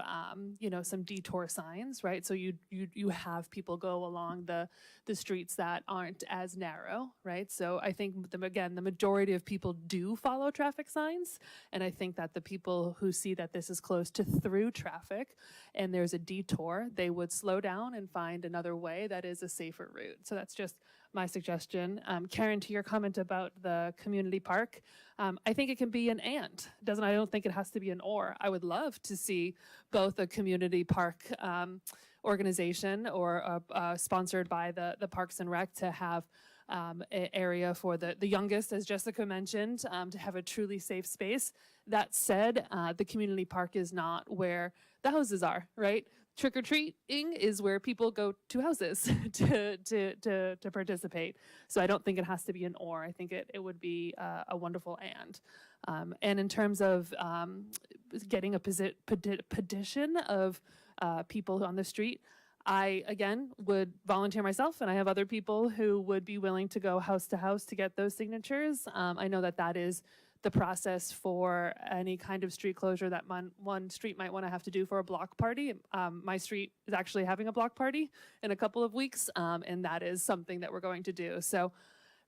some detour signs, right? So you have people go along the streets that aren't as narrow, right? So I think, the majority of people do follow traffic signs. And I think that the people who see that this is close to through traffic and there's a detour, they would slow down and find another way that is a safer route. So that's just my suggestion. Karen, to your comment about the community park, I think it can be an and. I don't think it has to be an or. I would love to see both a community park organization or sponsored by the Parks and Rec to have an area for the youngest, as Jessica mentioned, to have a truly safe space. That said, the community park is not where the houses are, right? Trick-or-treating is where people go to houses to participate. So I don't think it has to be an or. I think it would be a wonderful and. And in terms of getting a petition of people on the street, I, again, would volunteer myself, and I have other people who would be willing to go house to house to get those signatures. I know that is the process for any kind of street closure that one street might want to have to do for a block party. My street is actually having a block party in a couple of weeks, and that is something that we're going to do. So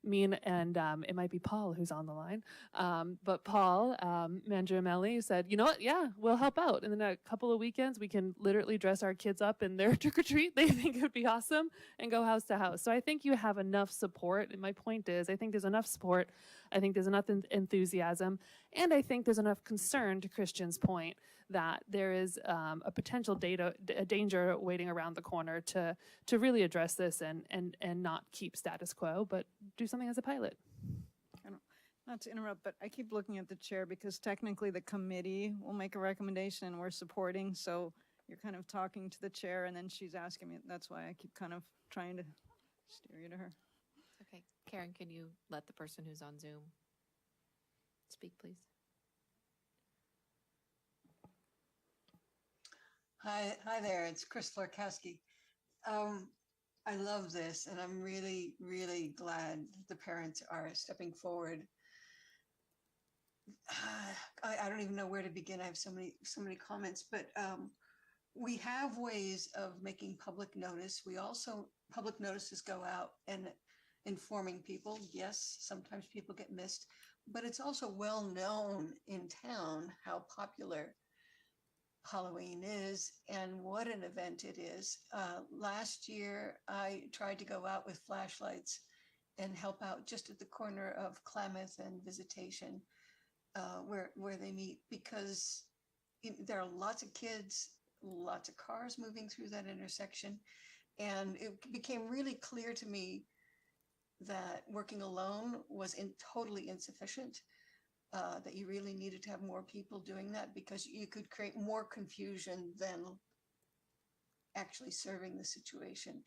and it might be Paul who's on the line, but Paul Mangiamelli said, you know what, yeah, we'll help out. And then a couple of weekends, we can literally dress our kids up in their trick-or-treat. They think it would be awesome, and go house to house. So I think you have enough support. And my point is, I think there's enough support. I think there's enough enthusiasm. And I think there's enough concern, to Christian's point, that there is a potential danger waiting around the corner to really address this and not keep status quo, but do something as a pilot. Not to interrupt, but I keep looking at the chair because technically the committee will make a recommendation and we're supporting. So you're kind of talking to the chair and then she's asking me. That's why I keep kind of trying to steer you to her. Okay, Karen, can you let the person who's on Zoom speak, please? Hi there, it's Chris Lorkowski. I love this, and I'm really, really glad the parents are stepping forward. I don't even know where to begin. I have so many comments, but we have ways of making public notice. Public notices go out and informing people. Yes, sometimes people get missed, but it's also well known in town how popular Halloween is and what an event it is. Last year, I tried to go out with flashlights and help out just at the corner of Klamath and Visitation, where they meet, because there are lots of kids, lots of cars moving through that intersection. And it became really clear to me that working alone was totally insufficient. That you really needed to have more people doing that because you could create more confusion than actually serving the situation.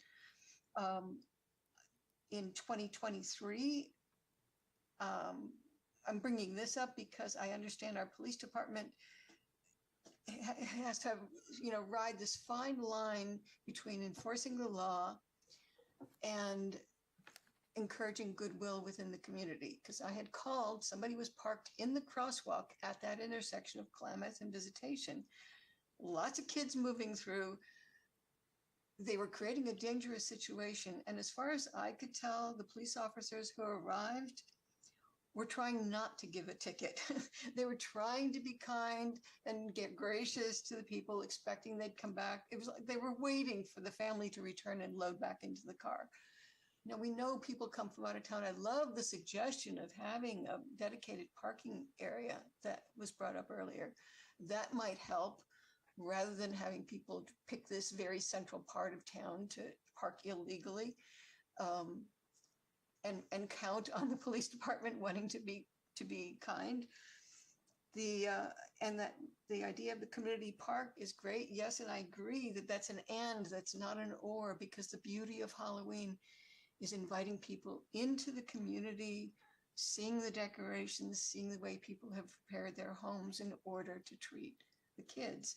In 2023, I'm bringing this up because I understand our police department has to have, ride this fine line between enforcing the law and encouraging goodwill within the community. Because I had called, somebody was parked in the crosswalk at that intersection of Klamath and Visitation. Lots of kids moving through. They were creating a dangerous situation. And as far as I could tell, the police officers who arrived were trying not to give a ticket. They were trying to be kind and get gracious to the people, expecting they'd come back. It was like they were waiting for the family to return and load back into the car. Now, we know people come from out of town. I love the suggestion of having a dedicated parking area that was brought up earlier. That might help, rather than having people pick this very central part of town to park illegally. And count on the police department wanting to be kind. And that the idea of the community park is great. Yes, and I agree that that's an and, that's not an or, because the beauty of Halloween is inviting people into the community, seeing the decorations, seeing the way people have prepared their homes in order to treat the kids.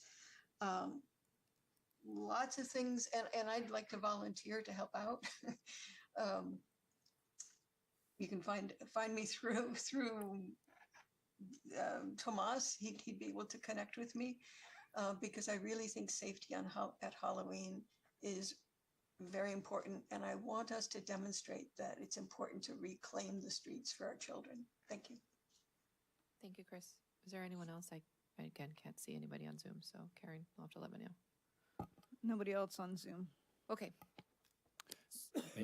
Lots of things, and I'd like to volunteer to help out. You can find me through Tomas. He'd be able to connect with me, because I really think safety at Halloween is very important, and I want us to demonstrate that it's important to reclaim the streets for our children. Thank you. Thank you, Chris. Is there anyone else? I again can't see anybody on Zoom, so Karen, I'll have to let me know. Nobody else on Zoom. Okay.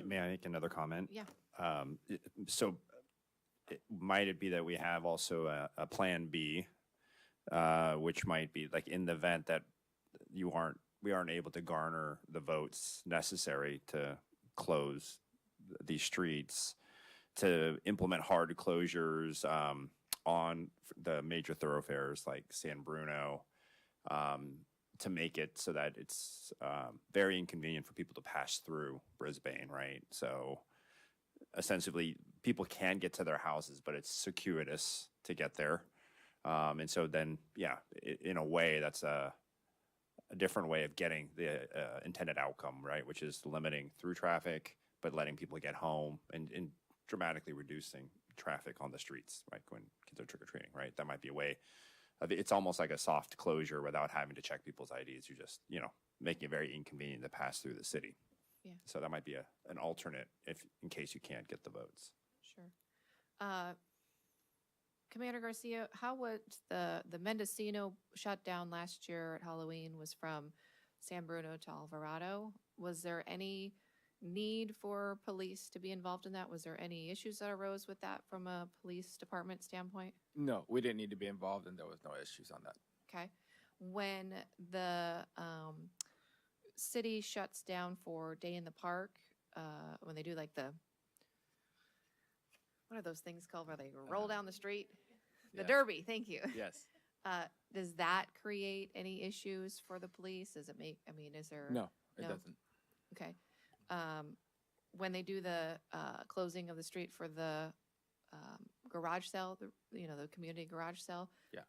May I make another comment? Yeah. So might it be that we have also a plan B, which might be like in the event that we aren't able to garner the votes necessary to close these streets, to implement hard closures on the major thoroughfares like San Bruno, to make it so that it's very inconvenient for people to pass through Brisbane, right? So essentially, people can get to their houses, but it's circuitous to get there. And so then, yeah, in a way, that's a different way of getting the intended outcome, right? Which is limiting through traffic, but letting people get home and dramatically reducing traffic on the streets, right? When kids are trick-or-treating, right? That might be a way. It's almost like a soft closure without having to check people's IDs. You're just, making it very inconvenient to pass through the city. Yeah. So that might be an alternate in case you can't get the votes. Sure. Commander Garcia, how would the Mendocino shutdown last year at Halloween was from San Bruno to Alvarado? Was there any need for police to be involved in that? Was there any issues that arose with that from a police department standpoint? No, we didn't need to be involved, and there was no issues on that. Okay. When the city shuts down for Day in the Park, when they do like what are those things called where they roll down the street? The yeah. Derby, thank you. Yes. Does that create any issues for the police? Does it is there? No, it No? doesn't. Okay. When they do the closing of the street for the garage sale, the community garage sale, Yeah.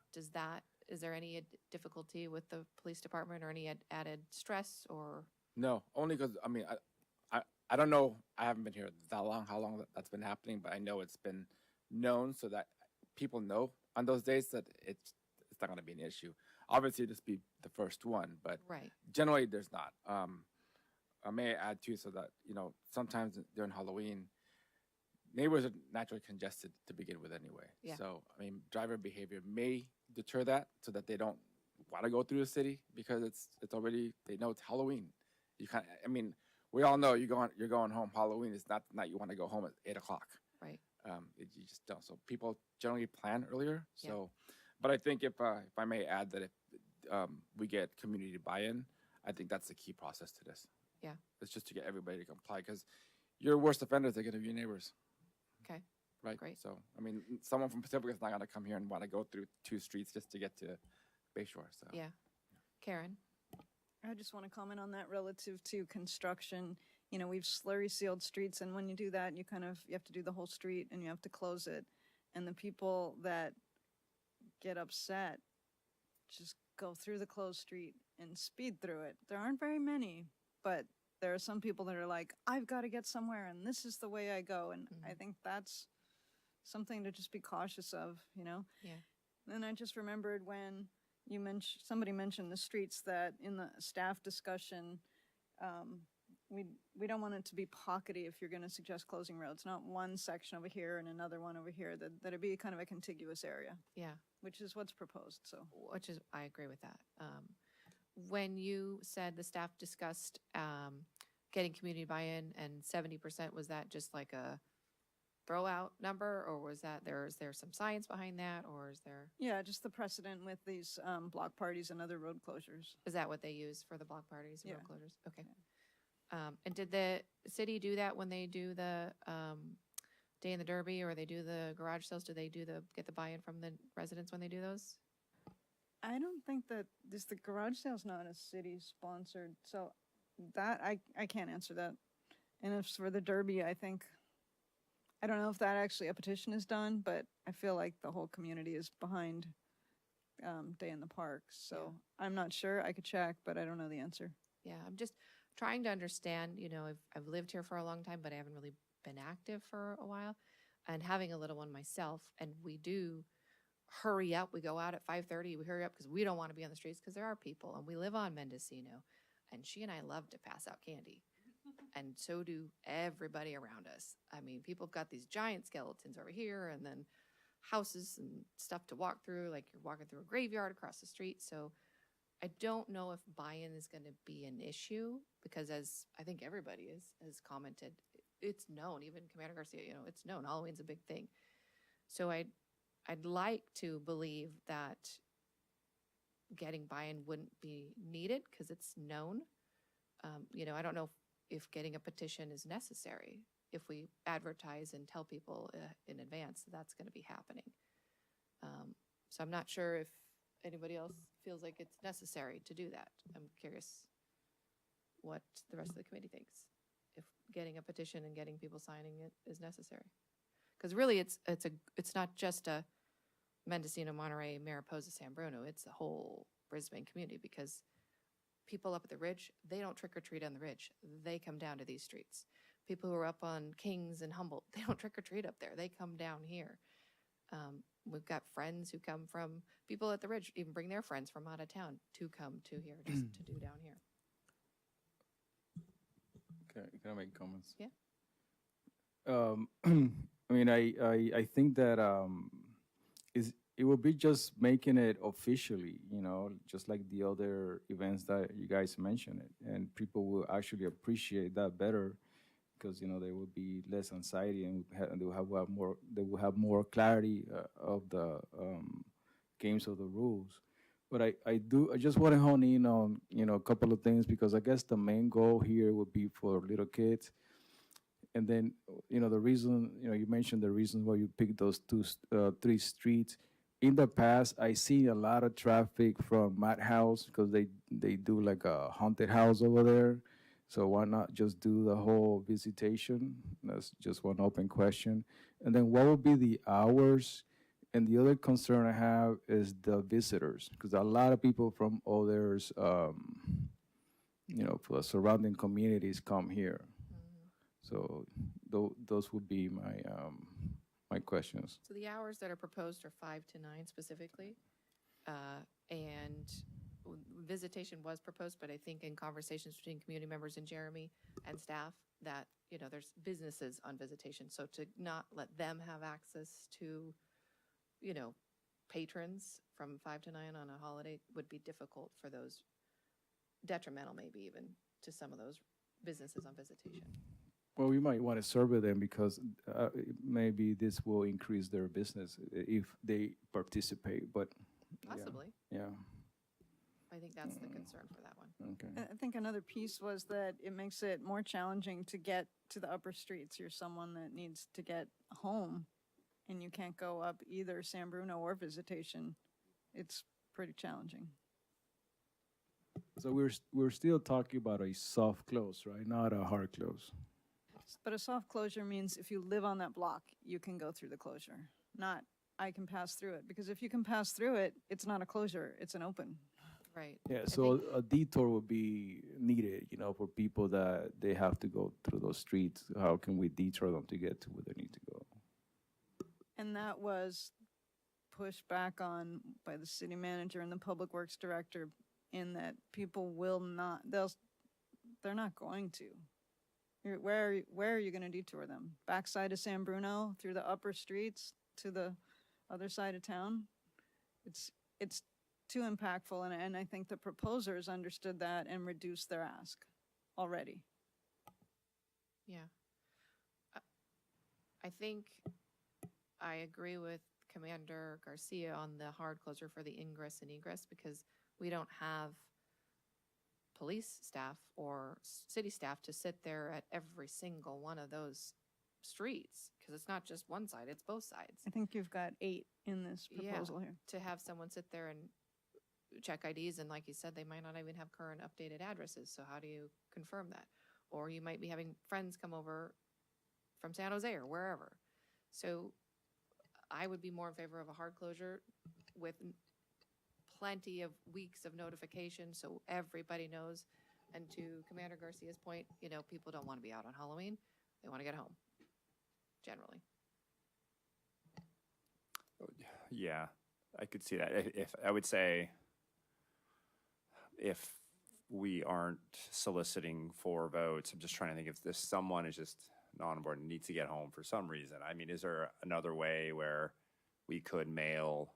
Is there any difficulty with the police department or any added stress or? No, only because, I don't know, I haven't been here that long, how long that's been happening, but I know it's been known so that people know on those days that it's not going to be an issue. Obviously, this be the first one, but Right. generally there's not. I may add too, so that, sometimes during Halloween, neighborhoods are naturally congested to begin with anyway. Yeah. So, driver behavior may deter that so that they don't want to go through the city because it's already, they know it's Halloween. You can't, we all know you're going home. Halloween is not the night you want to go home at 8 o'clock. Right. You just don't. So people generally plan earlier. Yeah. So, but I think if I may add that if we get community buy-in, I think that's the key process to this. Yeah. It's just to get everybody to comply because your worst offenders are going to be your neighbors. Okay. Right. Great. So, someone from Pacifica is not going to come here and want to go through 2 streets just to get to Bayshore. So, Yeah. Karen? I just want to comment on that relative to construction. We've slurry sealed streets, and when you do that, you have to do the whole street and you have to close it. And the people that get upset just go through the closed street and speed through it. There aren't very many, but there are some people that are like, I've got to get somewhere and this is the way I go. And I think that's something to just be cautious of, you know? Yeah. And I just remembered when somebody mentioned the streets, that in the staff discussion, we don't want it to be pockety if you're going to suggest closing roads, not one section over here and another one over here, that it be kind of a contiguous area, Yeah. which is what's proposed, so. I agree with that. When you said the staff discussed getting community buy-in and 70%, was that just like a throw out number, or was that is there some science behind that, or is Just the precedent with these block parties and other road closures. that what they use for the block parties and road Yeah. closures? Okay. And did the city do that when they do the Day in the Derby, or they do the garage sales? Do they get the buy-in from the residents when they do those? I don't think that the garage sale's not a city sponsored, so that I can't answer that. And as for the Derby, I don't know if that actually a petition is done, but I feel like the whole community is behind Day in the Park. So I'm not sure. I could check, but I don't know the answer. Yeah, I'm just trying to understand, I've lived here for a long time, but I haven't really been active for a while, and having a little one myself, and we do hurry up. We go out at 5:30, we hurry up because we don't want to be on the streets, because there are people, and we live on Mendocino, and she and I love to pass out candy. And so do everybody around us. I mean, people have got these giant skeletons over here, and then houses and stuff to walk through, like you're walking through a graveyard across the street. So I don't know if buy-in is going to be an issue, because as I think everybody has commented, it's known, even Commander Garcia, it's known Halloween's a big thing. So I'd like to believe that getting buy-in wouldn't be needed because it's known. I don't know if getting a petition is necessary, if we advertise and tell people in advance that's going to be happening. So I'm not sure if anybody else feels like it's necessary to do that. I'm curious what the rest of the committee thinks, if getting a petition and getting people signing it is necessary. Because really, it's not just a Mendocino, Monterey, Mariposa, San Bruno. It's the whole Brisbane community, because people up at the Ridge, they don't trick or treat on the Ridge. They come down to these streets. People who are up on Kings and Humboldt, they don't trick or treat up there. They come down here. We've got friends who come from, people at the Ridge even bring their friends from out of town to come to here, just to do down here. Can I make comments? Yeah. I mean, I think that it will be just making it officially, just like the other events that you guys mentioned it, and people will actually appreciate that better, because there will be less anxiety, and they will have more clarity of the games of the rules. But I just want to hone in on a couple of things, because I guess the main goal here would be for little kids. And then the reason you mentioned the reason why you picked those three streets. In the past, I see a lot of traffic from Matt House, because they do like a haunted house over there. So why not just do the whole visitation? That's just one open question. And then what would be the hours? And the other concern I have is the visitors, because a lot of people from others, for the surrounding communities come here. So those would be my questions. So the hours that are proposed are 5 to 9 specifically, and visitation was proposed, but I think in conversations between community members and Jeremy and staff that, there's businesses on visitation. So to not let them have access to, patrons from 5 to 9 on a holiday would be difficult for those, detrimental maybe even to some of those businesses on visitation. Well, we might want to survey them, because maybe this will increase their business if they participate, but. Possibly. Yeah. I think that's the concern for that one. Okay. I think another piece was that it makes it more challenging to get to the upper streets. You're someone that needs to get home, and you can't go up either San Bruno or visitation. It's pretty challenging. So we're still talking about a soft close, right? Not a hard close. But a soft closure means if you live on that block, you can go through the closure, not I can pass through it. Because if you can pass through it, it's not a closure, it's an open. Right. Yeah, I so think- a detour would be needed, you know, for people that they have to go through those streets. How can we detour them to get to where they need to go? And that was pushed back on by the city manager and the public works director in that people will not, they're not going to. Where are you gonna detour them? Backside of San Bruno, through the upper streets to the other side of town? It's too impactful, and I think the proposers understood that and reduced their ask already. Yeah. I think I agree with Commander Garcia on the hard closure for the ingress and egress because we don't have police staff or city staff to sit there at every single one of those streets because it's not just one side, it's both sides. I think you've got 8 in this Yeah. proposal here. To have someone sit there and check IDs, and like you said, they might not even have current updated addresses, so how do you confirm that? Or you might be having friends come over from San Jose or wherever. So I would be more in favor of a hard closure with plenty of weeks of notification so everybody knows. And to Commander Garcia's point, you know, people don't want to be out on Halloween. They want to get home, generally. Yeah, I could see that. If I would say, if we aren't soliciting for votes, I'm just trying to think if this someone is just not on board and needs to get home for some reason. I mean, is there another way where we could mail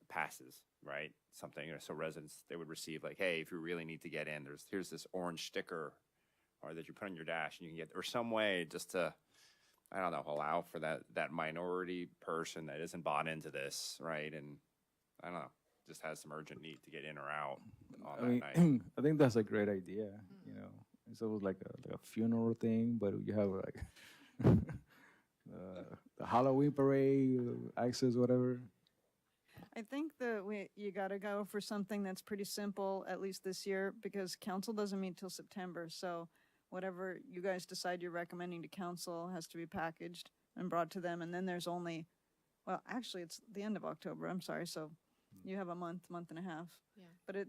passes, right? Something, you know, so residents, they would receive like, hey, if you really need to get in, here's this orange sticker or that you put on your dash and you can get, or some way just to, I don't know, allow for that minority person that isn't bought into this, right? And I don't know, just has some urgent need to get in or out on I that mean, night. I think that's a great idea. You know, it's almost like a funeral thing, but you have like the Halloween parade, access, whatever. I think that you gotta go for something that's pretty simple, at least this year, because council doesn't meet till September, so whatever you guys decide you're recommending to council has to be packaged and brought to them, and then there's only, well, actually, it's the end of October, I'm sorry, so you have a month and a half. Yeah. But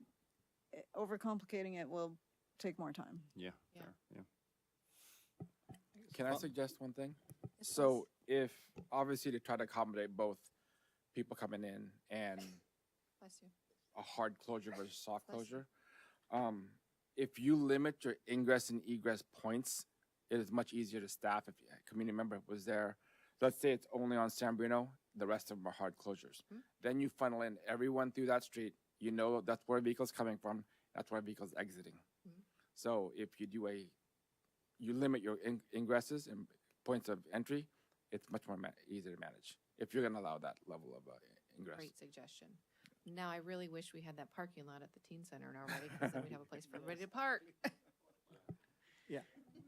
overcomplicating it will take more time. Yeah, Yeah. fair, yeah. Can I suggest one thing? So if, obviously to try to accommodate both people coming in and Bless you. a hard closure versus soft Bless you. closure, if you limit your ingress and egress points, it is much easier to staff. If a community member was there, let's say it's only on San Bruno, the rest of them are hard closures. Then you funnel in everyone through that street. You know that's where a vehicle's coming from. That's where a vehicle's exiting. So if you do you limit your ingresses and points of entry, it's much more easier to manage if you're going to allow that level of ingress. Great suggestion. Now, I really wish we had that parking lot at the teen center already, because then we'd have a place for everybody to park. Yeah.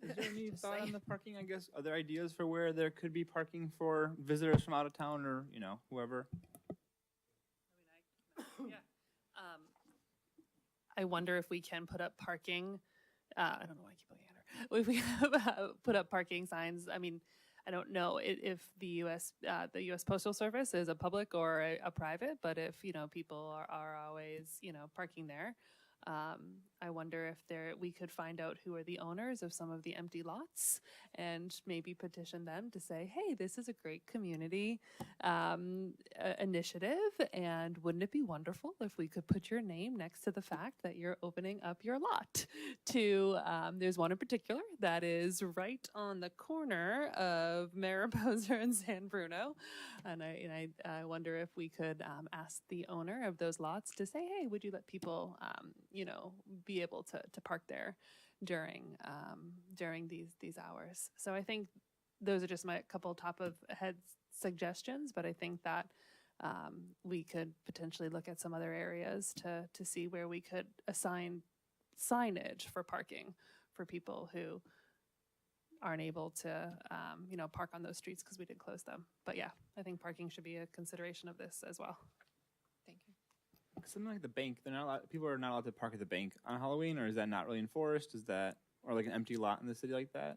Is there any Just thought on saying. the parking? I guess other ideas for where there could be parking for visitors from out of town or whoever. Yeah. I wonder if we can put up parking. I don't know why I keep looking at her. If we put up parking signs, I mean, I don't know if the U.S. Postal Service is a public or a private, but if people are always parking there, I wonder if we could find out who are the owners of some of the empty lots and maybe petition them to say, hey, this is a great community initiative, and wouldn't it be wonderful if we could put your name next to the fact that you're opening up your lot to, there's one in particular that is right on the corner of Mariposa and San Bruno, and I wonder if we could ask the owner of those lots to say, hey, would you let people be able to park there during these hours. So I think those are just my couple top of head suggestions, but I think that we could potentially look at some other areas to see where we could assign signage for parking for people who aren't able to park on those streets because we did close them. But yeah, I think parking should be a consideration of this as well. Thank you. Something like the bank, people are not allowed to park at the bank on Halloween, or is that not really enforced? Is that, or like an empty lot in the city like that?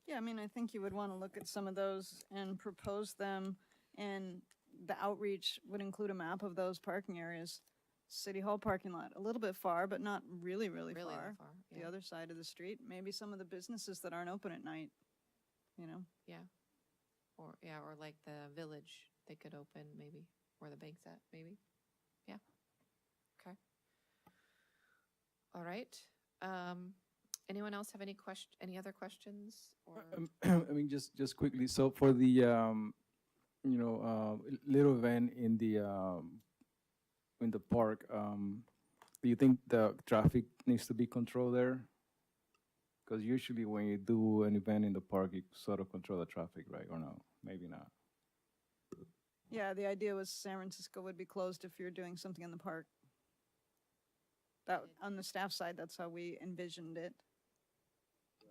Yeah, I mean, I think you would want to look at some of those and propose them, and the outreach would include a map of those parking areas City Hall parking lot, a little bit far, but not really, really Really far. far, The yeah. other side of the street, maybe some of the businesses that aren't open at night, you know? Or like the village, they could open maybe, where the bank's at, maybe. Yeah. Okay. All right. Anyone else have any other questions or? I mean, just quickly. So for the little event in the park, do you think the traffic needs to be controlled there? Because usually when you do an event in the park, you sort of control the traffic, right? Or no? Maybe not. Yeah, the idea was San Francisco would be closed if you're doing something in the park. That, on the staff side, that's how we envisioned it.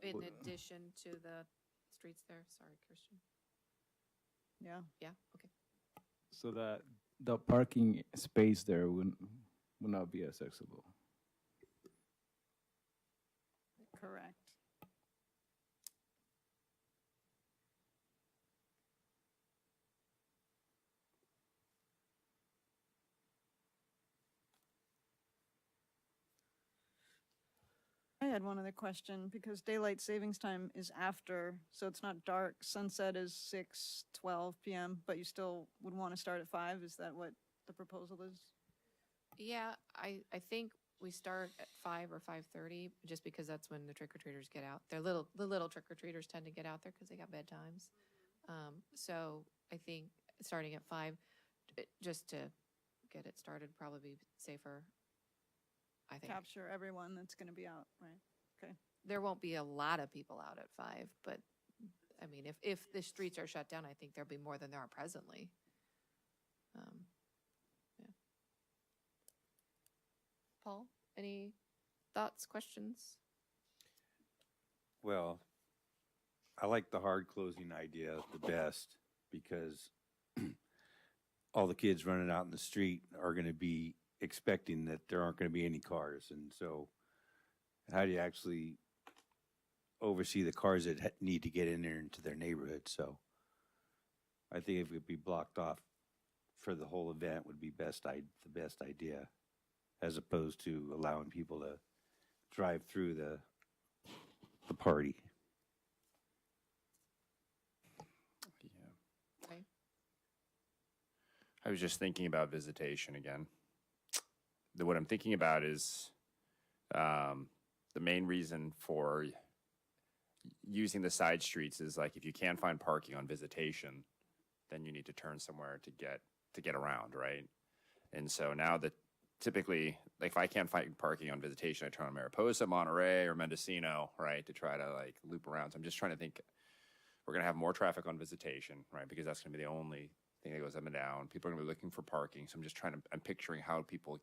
In addition to the streets there, sorry, Christian. Yeah. Yeah, okay. So that the parking space there would not be accessible. Correct. I had one other question, because daylight savings time is after, so it's not dark. Sunset is 6:12 p.m., but you still would want to start at 5. Is that what the proposal is? Yeah, I think we start at 5 or 5:30, just because that's when the trick-or-treaters get out. The little trick-or-treaters tend to get out there because they got bedtimes. So I think starting at 5, just to get it started, probably be safer. I think Capture everyone that's going to be out, right? Okay. there won't be a lot of people out at 5, but I mean, if the streets are shut down, I think there'll be more than there are presently. Yeah. Paul, any thoughts, questions? Well, I like the hard closing idea the best because all the kids running out in the street are going to be expecting that there aren't going to be any cars. And so how do you actually oversee the cars that need to get in there into their neighborhood? So I think if it would be blocked off for the whole event would be the best idea, as opposed to allowing people to drive through the party. Yeah. Okay. I was just thinking about visitation again. What I'm thinking about is the main reason for using the side streets is like if you can't find parking on visitation, then you need to turn somewhere to get around, right? And so now that typically, like if I can't find parking on visitation, I turn on Mariposa, Monterey, or Mendocino, right, to try to like loop around. So I'm just trying to think, we're gonna have more traffic on visitation, right? Because that's gonna be the only thing that goes up and down. People are gonna be looking for parking. So I'm picturing how people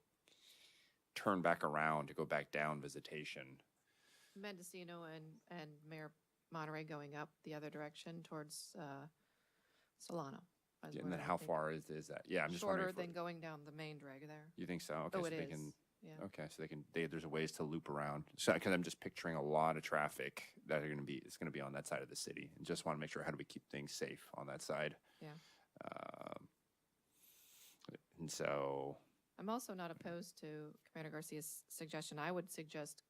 turn back around to go back down visitation. Mendocino and Mayor Monterey going up the other direction towards Solano. is And where then I how think. far is that? Yeah, I'm just Shorter wondering. than going down the main drag there. You think so? Okay, Oh, so it they is. can. Yeah. Okay, so there's a ways to loop around. So because I'm just picturing a lot of traffic that it's going to be on that side of the city, and just want to make sure how do we keep things safe on that side. Yeah. And so I'm also not opposed to Commander Garcia's suggestion. I would suggest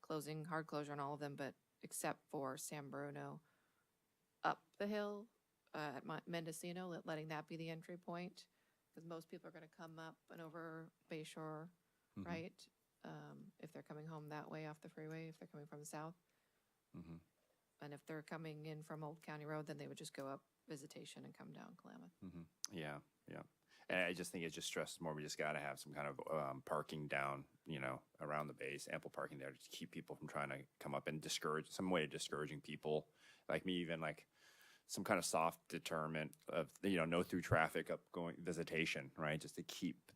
hard closure on all of them, but except for San Bruno up the hill at Mendocino, letting that be the entry point, because most people are going to come up and over Bayshore, Mhm. right? If they're coming home that way off the freeway, if they're coming from the south. Mhm. And if they're coming in from Old County Road, then they would just go up Visitation and come down Klamath. yeah, yeah. And I just think it just stresses more. We just got to have some kind of parking down, around the base, ample parking there to keep people from trying to come up and some way of discouraging people like me, even like some kind of soft deterrent of, no through traffic up going Visitation, right? Just to keep,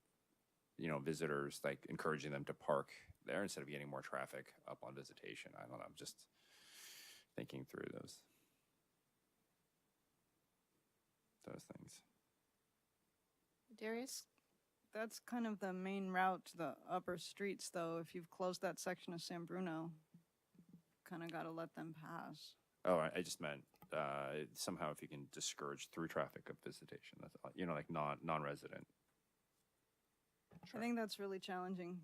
visitors, like encouraging them to park there instead of getting more traffic up on Visitation. I don't know. I'm just thinking through those things. Darius? That's kind of the main route to the upper streets, though. If you've closed that section of San Bruno, kind of got to let them pass. Oh, I just meant somehow if you can discourage through traffic of Visitation, that's like non-resident I think that's really challenging,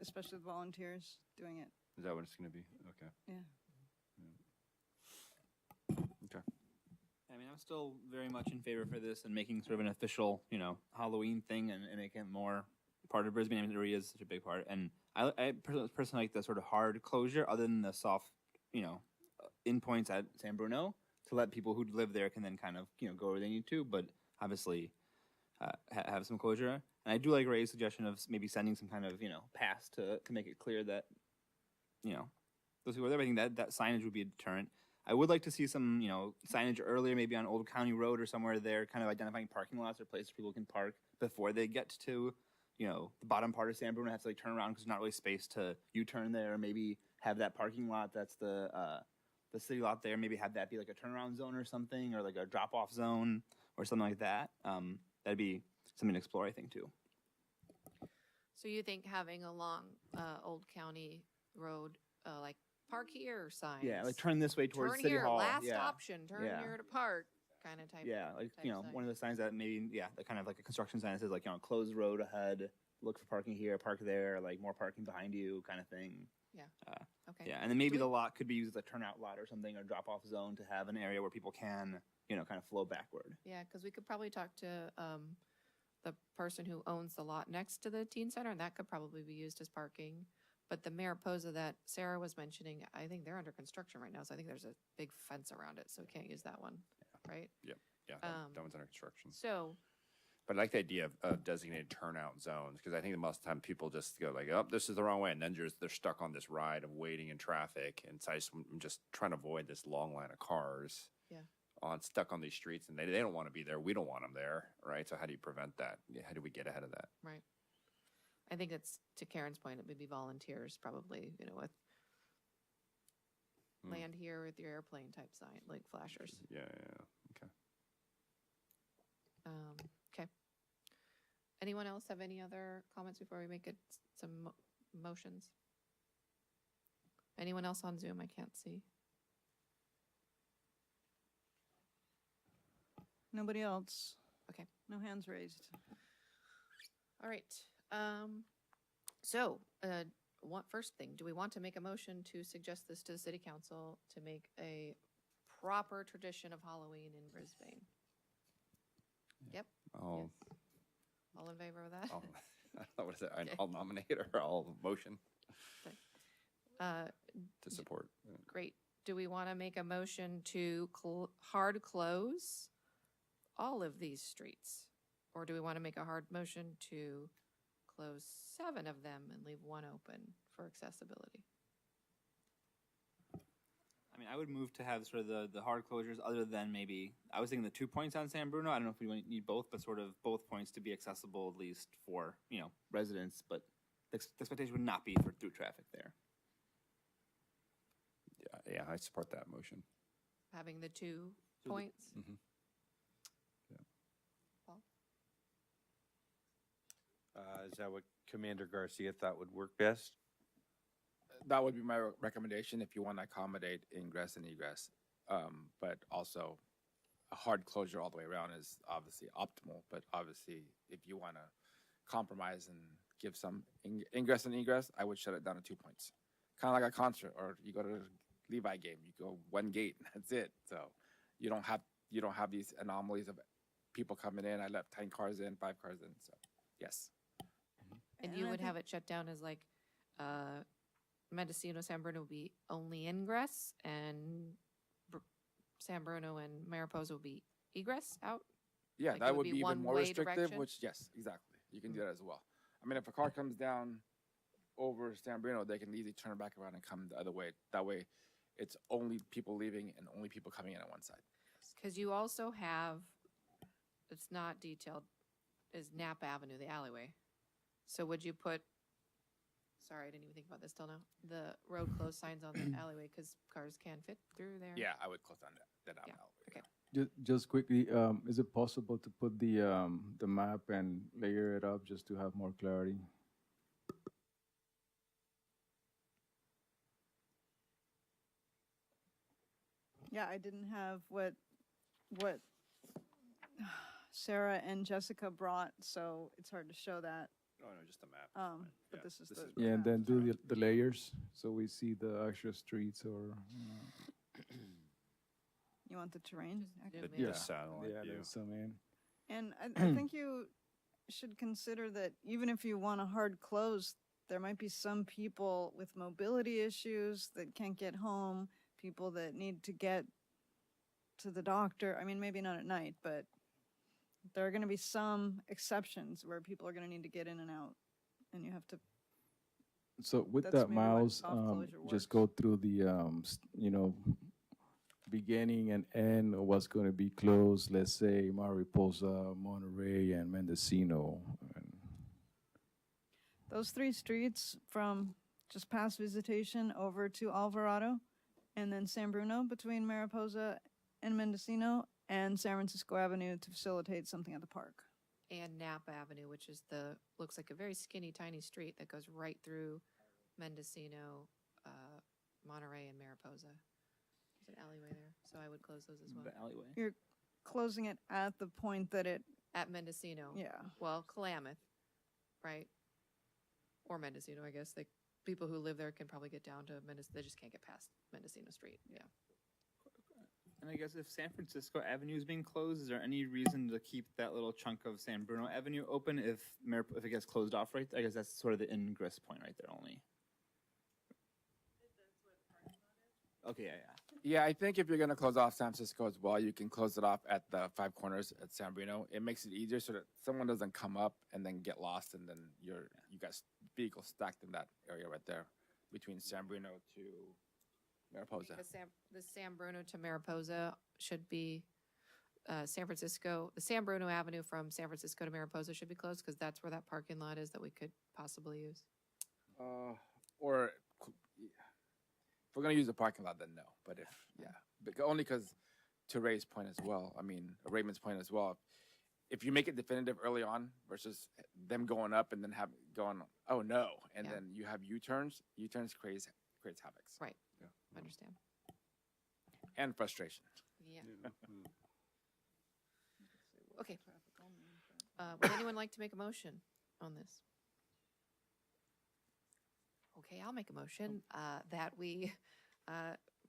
especially with volunteers doing it. Is that what it's going to be? Okay. Yeah. Okay. I mean, I'm still very much in favor for this and making sort of an official, Halloween thing and making it more part of Brisbane. I mean, it really is such a big part. And I personally like the sort of hard closure, other than the soft, endpoints at San Bruno, to let people who live there can then kind of, go where they need to. But obviously, have some closure. And I do like Ray's suggestion of maybe sending some kind of, pass to make it clear that, those people are there. I think that signage would be a deterrent. I would like to see some, signage earlier, maybe on Old County Road or somewhere there, kind of identifying parking lots or places people can park before they get to, the bottom part of San Bruno. Have to turn around because there's not really space to U-turn there. Or maybe have that parking lot that's the city lot there. Maybe have that be like a turnaround zone or something, or like a drop-off zone or something like that. That'd be something to explore, I think, too. So you think having along Old County Road, like park here signs? Yeah, like turn this way towards turn City here, Hall. last yeah. option, turn Yeah. here to park, kind of type. Yeah, like type sign. one of the signs that maybe that kind of like a construction sign that says like closed road ahead, look for parking here, park there, like more parking behind you, kind of thing. Yeah. Okay. Yeah, and then maybe Do the we- lot could be used as a turnout lot or something, or drop off zone to have an area where people can kind of flow backward. Yeah, because we could probably talk to the person who owns the lot next to the teen center, and that could probably be used as parking. But the Mariposa that Sarah was mentioning, I think they're under construction right now, so I think there's a big fence around it, so we can't use that one, right? Yeah, that one's under construction. So, But I like the idea of designated turnout zones, because I think that most of the time people just go like, oh, this is the wrong way. And then they're stuck on this ride of waiting in traffic. And so I'm just trying to avoid this long line of cars. Yeah. Stuck on these streets, and they don't want to be there. We don't want them there, right? So how do you prevent that? How do we get ahead of that? right. I think it's, to Karen's point, it would be volunteers probably, with land here with your airplane type sign, like flashers. Yeah. Okay. Okay. Anyone else have any other comments before we make it some motions? Anyone else on Zoom? I can't see. Nobody else? Okay. No hands raised. All right. So, first thing, do we want to make a motion to suggest this to the city council to make a proper tradition of Halloween in Brisbane? Yep. I'll, Yes. All in favor of that? what is it? Okay. I'll nominate or I'll motion Uh, to support. Great. Do we want to make a motion to hard close all of these streets? Or do we want to make a hard motion to close 7 of them and leave 1 open for accessibility? I mean, I would move to have sort of the hard closures, other than maybe, I was thinking the 2 points on San Bruno. I don't know if we need both, but sort of both points to be accessible at least for, residents, but the expectation would not be for through traffic there. Yeah, I support that motion. Having the 2 So the- points? Mhm. Paul? Is that what Commander Garcia thought would work best? That would be my recommendation if you want to accommodate ingress and egress. But also, a hard closure all the way around is obviously optimal, but obviously, if you want to compromise and give some ingress and egress, I would shut it down to 2 points. Kind of like a concert, or you go to a Levi game, you go 1 gate, and that's it. So you don't have these anomalies of people coming in. I let 10 cars in, 5 cars in. So yes. And And you I would think- have it shut down as like, Mendocino, San Bruno will be only ingress, and San Bruno and Mariposa will be egress out? Yeah, Like, it that would would be be even more one-way restrictive, direction? Mm. which, yes, exactly. You can do that as well. I mean, if a car comes down over San Bruno, they can easily turn back around and come the other way. That way, it's only people leaving and only people coming in on one side. Because you also have, it's not detailed, is Napa Avenue, the alleyway. So would you put, sorry, I didn't even think about this till now, the road closed signs on the alleyway because cars can fit through there? Yeah, I would close down that Yeah, alleyway. okay. Just quickly, is it possible to put the map and layer it up just to have more clarity? Yeah, I didn't have what Sarah and Jessica brought, so it's hard to show that Oh, no, just a map. is fine. but Yeah, this is the. Yeah, and map. then do the layers so we see the actual streets or. You want the terrain? Just Okay. zoom in. The satellite Yeah, view. there's some in. And I think you should consider that even if you want a hard close, there might be some people with mobility issues that can't get home, people that need to get to the doctor. I mean, maybe not at night, but there are going to be some exceptions where people are going to need to get in and out, and you have to. So with That's that, maybe why Miles, soft closure just works. go through the, beginning and end of what's going to be closed. Let's say Mariposa, Monterey, and Mendocino. And Those 3 streets from just past Visitation over to Alvarado, and then San Bruno between Mariposa and Mendocino, and San Francisco Avenue to facilitate something at the park. And Napa Avenue, which is looks like a very skinny, tiny street that goes right through Mendocino, Monterey, and Mariposa. There's an alleyway there, so I would close those as well. The alleyway. You're closing it at the point that it, At Mendocino. yeah. Well, Klamath, right? Or Mendocino, I guess. People who live there can probably get down to Mendocino. They just can't get past Mendocino Street. Yeah. And I guess if San Francisco Avenue is being closed, is there any reason to keep that little chunk of San Bruno Avenue open if it gets closed off right? I guess that's sort of the ingress point right there only. Okay, yeah. Yeah, I think if you're gonna close off San Francisco as well, you can close it off at the 5 corners at San Bruno. It makes it easier so that someone doesn't come up and then get lost, and then you got vehicles stacked in that area right there between San Bruno to Mariposa. The San Bruno to Mariposa should be San Francisco. The San Bruno Avenue from San Francisco to Mariposa should be closed because that's where that parking lot is that we could possibly use. Or if we're gonna use the parking lot, then no. But only because to Ray's point as well. I mean, Raymond's point as well. If you make it definitive early on versus them going up and then going, oh no, and Yeah. then you have U-turns. U-turns creates havocs. Right. Understand. And frustration. Yeah. Okay. Would anyone like to make a motion on this? Okay, I'll make a motion that we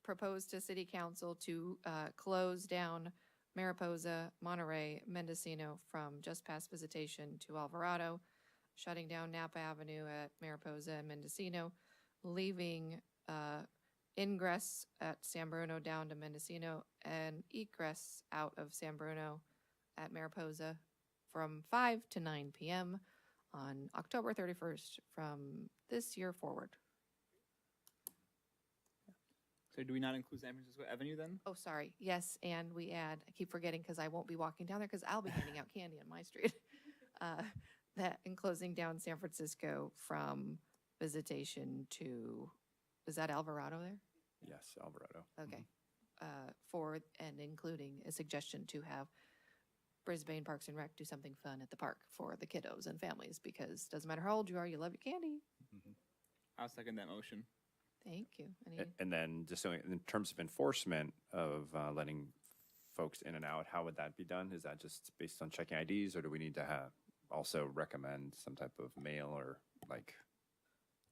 propose to City Council to close down Mariposa, Monterey, Mendocino from just past Visitation to Alvarado, shutting down Napa Avenue at Mariposa and Mendocino, leaving ingress at San Bruno down to Mendocino and egress out of San Bruno at Mariposa from 5 to 9 p.m. on October 31st from this year forward. So do we not include San Francisco Avenue then? Oh, sorry. Yes, and we add, I keep forgetting because I won't be walking down there because I'll be handing out candy on my street. That and closing down San Francisco from Visitation to, is that Alvarado there? Yes, Alvarado. Okay. And including a suggestion to have Brisbane Parks and Rec do something fun at the park for the kiddos and families because doesn't matter how old you are, you love your candy. I'll second that motion. Thank you. And then just so in terms of enforcement of letting folks in and out, how would that be done? Is that just based on checking IDs, or do we need to also recommend some type of mail or like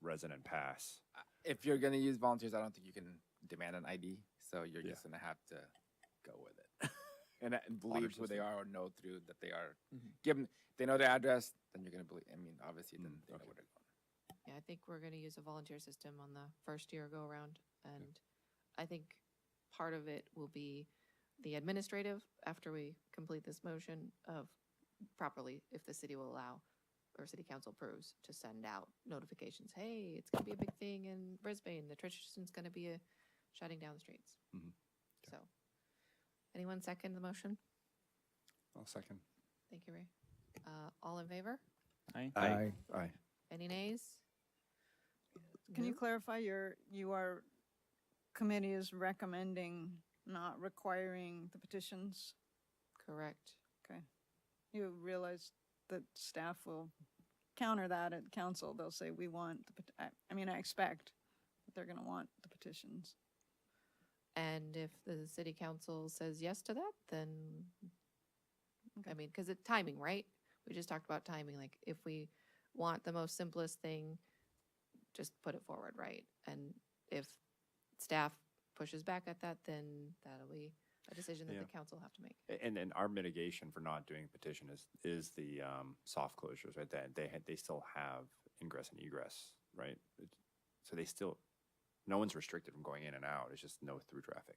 resident pass? If you're gonna use volunteers, I don't think you can demand an ID. So you're just gonna have to go with it and believe who they are or know through that they are. Give them, they know their address, then you're gonna believe. I mean, obviously, then they know where they're going. Yeah, I think we're going to use a volunteer system on the first year go around. And I think part of it will be the administrative after we complete this motion of properly, if the city will allow or city council approves to send out notifications. Hey, it's going to be a big thing in Brisbane. The tradition's going to be shutting down the streets. So anyone second the motion? I'll second. Thank you, Ray. All in favor? Aye. Aye. Aye. Any nays? Can you No? clarify your committee is recommending not requiring the petitions? Correct. Okay. You realize that staff will counter that at council. They'll say, we want, I expect that they're going to want the petitions. And if the city council says yes to that, then, I mean, because it's timing, right? We just talked about timing, like if we want the most simplest thing, just put it forward, right? And if staff pushes back at that, then that'll be a decision that Yeah. the council will have to make. And then our mitigation for not doing a petition is the soft closures, right? That they still have ingress and egress, right? So they still, no one's restricted from going in and out. It's just no through traffic.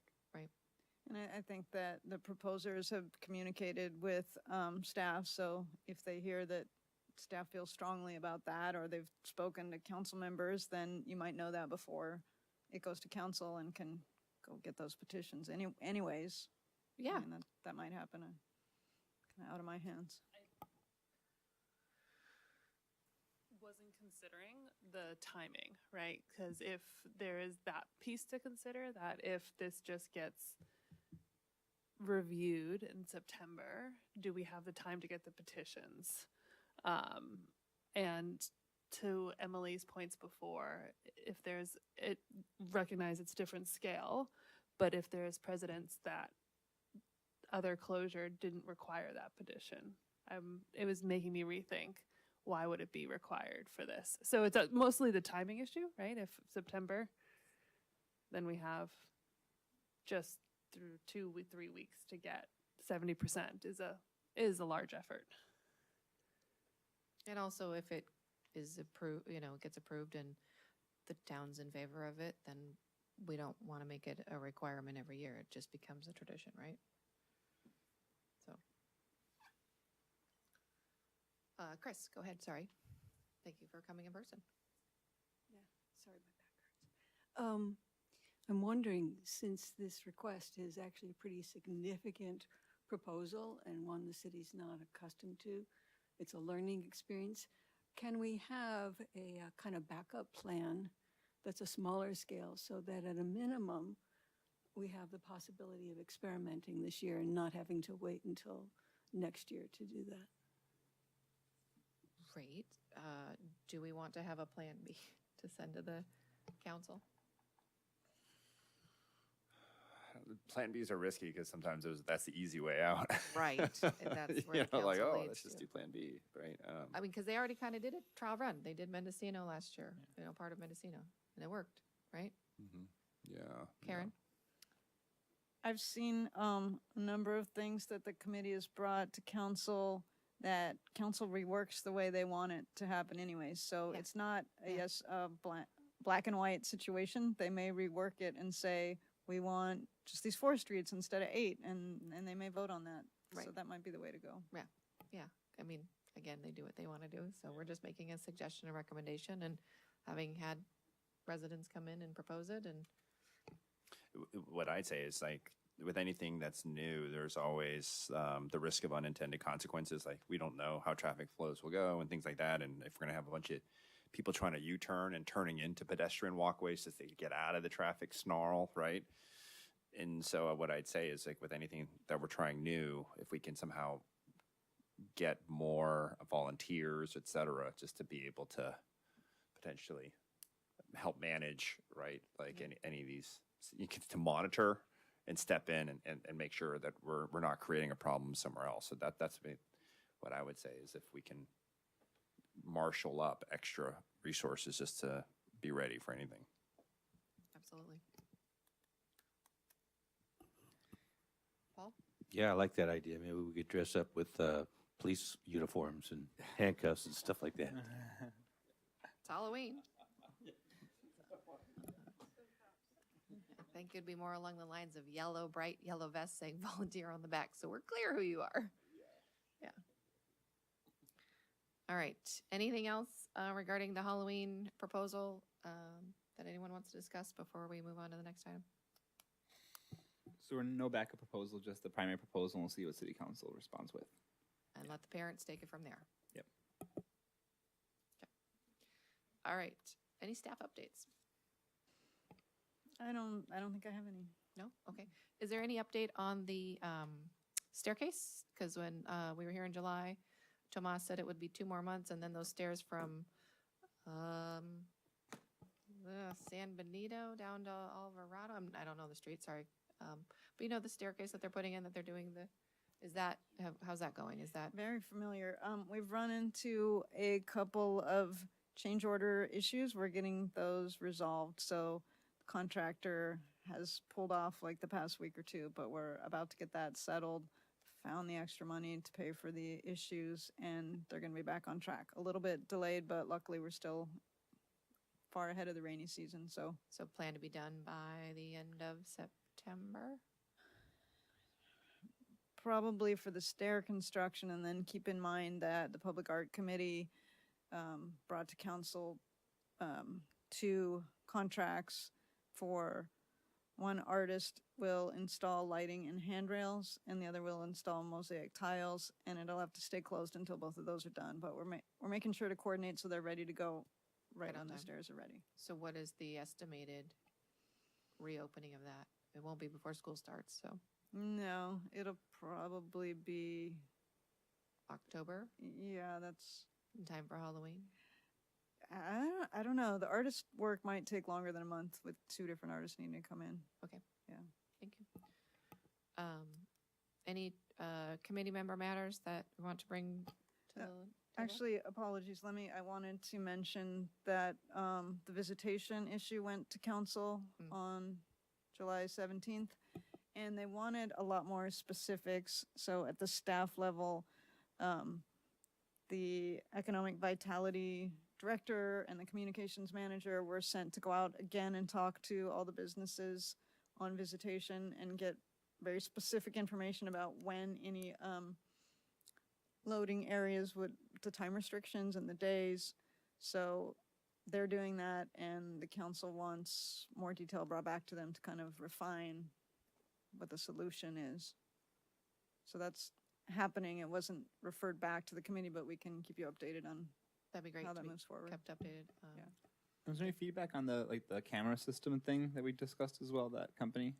And I think that the proposers have communicated with staff, so if they hear that staff feels strongly about that, or they've spoken to council members, then you might know that before it goes to council and can go get those petitions anyways. I Yeah, mean, that might happen, kind of out of my hands. Wasn't considering the timing, right? Because if there is that piece to consider, that if this just gets reviewed in September, do we have the time to get the petitions? And to Emily's points before, if there's, recognize it's different scale, but if there's precedents that other closure didn't require that petition, it was making me rethink, why would it be required for this? So it's mostly the timing issue, right? If September, then we have just through 3 weeks to get 70% is a large effort. and also if it is approved, gets approved and the town's in favor of it, then we don't want to make it a requirement every year. It just becomes a tradition, right? So. Chris, go ahead, sorry. Thank you for coming in person. Sorry, my back hurts. I'm wondering, since this request is actually a pretty significant proposal and one the city's not accustomed to, it's a learning experience, can we have a kind of backup plan that's a smaller scale so that at a minimum we have the possibility of experimenting this year and not having to wait until next year to do that? Great. Do we want to have a plan B to send to the council? Plan Bs are risky because sometimes that's the easy way out. Right, and that's where the like, council oh, leads let's just to. do Plan B, right? I mean, because they already kind of did a trial run. They did Mendocino last year, part of Mendocino, and it worked, right? Yeah. Karen? I've seen a number of things that the committee has brought to council that council reworks the way they want it to happen anyways. So Yeah. it's not a Yeah. black and white situation. They may rework it and say, we want just these 4 streets instead of 8, and they may vote on that. So Right. that might be the way to go. Yeah, I mean, again, they do what they want to do, so we're just making a suggestion, a recommendation, and having had residents come in and propose it, and What I'd say is like with anything that's new, there's always the risk of unintended consequences. Like we don't know how traffic flows will go and things like that. And if we're gonna have a bunch of people trying to U-turn and turning into pedestrian walkways so they get out of the traffic snarl, right? And so what I'd say is like with anything that we're trying new, if we can somehow get more volunteers, et cetera, just to be able to potentially help manage, right? Like any of these, you can to monitor and step in and make sure that we're not creating a problem somewhere else. So that's what I would say is if we can marshal up extra resources just to be ready for anything. absolutely. Paul? Yeah, I like that idea. Maybe we could dress up with police uniforms and handcuffs and stuff like that. It's Halloween. I think it'd be more along the lines of yellow, bright yellow vest saying volunteer on the back, so we're clear who you are. Yeah. All right, anything else regarding the Halloween proposal that anyone wants to discuss before we move on to the next item? So we're no backup proposal, just the primary proposal, and we'll see what city council responds with. And let the parents take it from there. Yep. Okay. All right, any staff updates? I don't think I have any. No? Okay. Is there any update on the staircase? Because when we were here in July, Tomas said it would be 2 more months, and then those stairs from San Benito down to Alvarado. I don't know the street, sorry. But you know the staircase that they're putting in, that they're doing Is that, how's that going? Is that, Very familiar. We've run into a couple of change order issues. We're getting those resolved. So the contractor has pulled off like the past week or two, but we're about to get that settled. Found the extra money to pay for the issues, and they're going to be back on track. A little bit delayed, but luckily we're still far ahead of the rainy season. So so plan to be done by the end of September? probably for the stair construction, and then keep in mind that the Public Art Committee brought to council 2 contracts for one artist will install lighting and handrails, and the other will install mosaic tiles, and it'll have to stay closed until both of those are done. But we're making sure to coordinate so they're ready to go right Right on when the time. stairs are ready. So what is the estimated reopening of that? It won't be before school starts, so No, it'll probably be, October, yeah, that's, in time for Halloween? I don't know. The artist work might take longer than a month with 2 different artists needing to come in. Thank you. Any committee member matters that we want to bring to the table? Actually, apologies, I wanted to mention that the visitation issue went to council on July 17th, and they wanted a lot more specifics. So at the staff level, the economic vitality director and the communications manager were sent to go out again and talk to all the businesses on visitation and get very specific information about when any loading areas would, the time restrictions and the days. So they're doing that, and the council wants more detail brought back to them to kind of refine what the solution is. So that's happening. It wasn't referred back to the committee, but we can keep you updated on That'd be great how to that be moves forward. kept updated. Yeah. Was there any feedback on the camera system thing that we discussed as well? That company.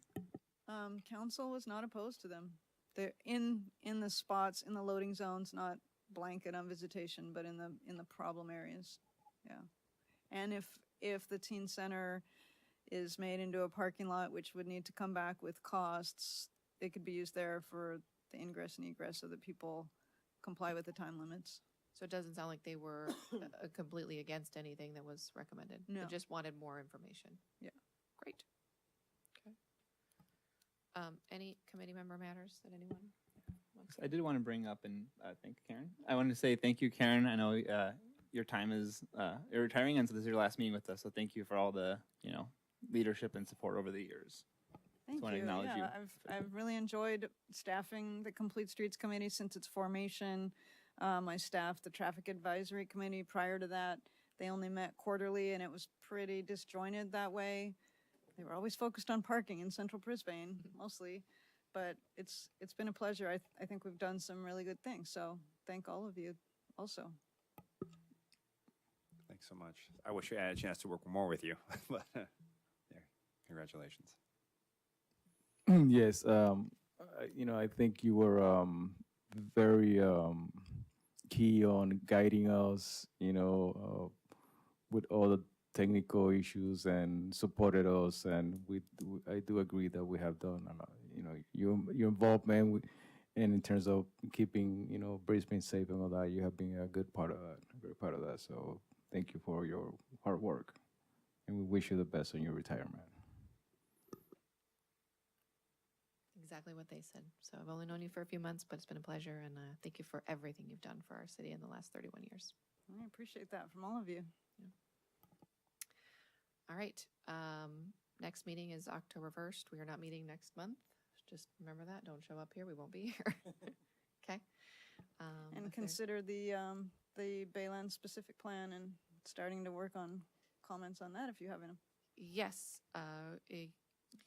Council was not opposed to them. They're in the spots, in the loading zones, not blanket on visitation, but in the problem areas. Yeah. And if the teen center is made into a parking lot, which would need to come back with costs, it could be used there for the ingress and egress so that people comply with the time limits. So it doesn't sound like they were completely against anything that was recommended. No. They just wanted more information. Yeah. Great. Okay. Any committee member matters that anyone wants? I did want to bring up and thank Karen. I wanted to say thank you, Karen. I know your time is you're retiring, and so this is your last meeting with us. So thank you for all the leadership and support over the years. Thank wanna you. acknowledge you. I've really enjoyed staffing the Complete Streets Committee since its formation. I staffed the Traffic Advisory Committee prior to that. They only met quarterly, and it was pretty disjointed that way. They were always focused on parking in central Brisbane, mostly. But it's been a pleasure. I think we've done some really good things. So thank all of you also. Thanks so much. I wish I had a chance to work more with you, but there, congratulations. Yes, I think you were very key on guiding us, with all the technical issues and supported us. And I do agree that we have done a lot. Your involvement and in terms of keeping, Brisbane safe and all that, you have been a good part of that, a great part of that. So thank you for your hard work, and we wish you the best on your retirement. Exactly what they said. So I've only known you for a few months, but it's been a pleasure, and thank you for everything you've done for our city in the last 31 years. I appreciate that from all of you. All right. Next meeting is October 1st. We are not meeting next month. Just remember that. Don't show up here. We won't be here. Okay. And if there- consider the Baylands specific plan and starting to work on comments on that if you have any. Yes.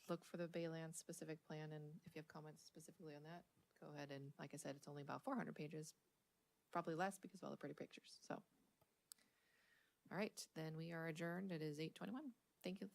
Look for the Baylands specific plan, and if you have comments specifically on that, go ahead. And like I said, it's only about 400 pages, probably less because of all the pretty pictures. So, all right, then we are adjourned. It is 8:21. Thank you.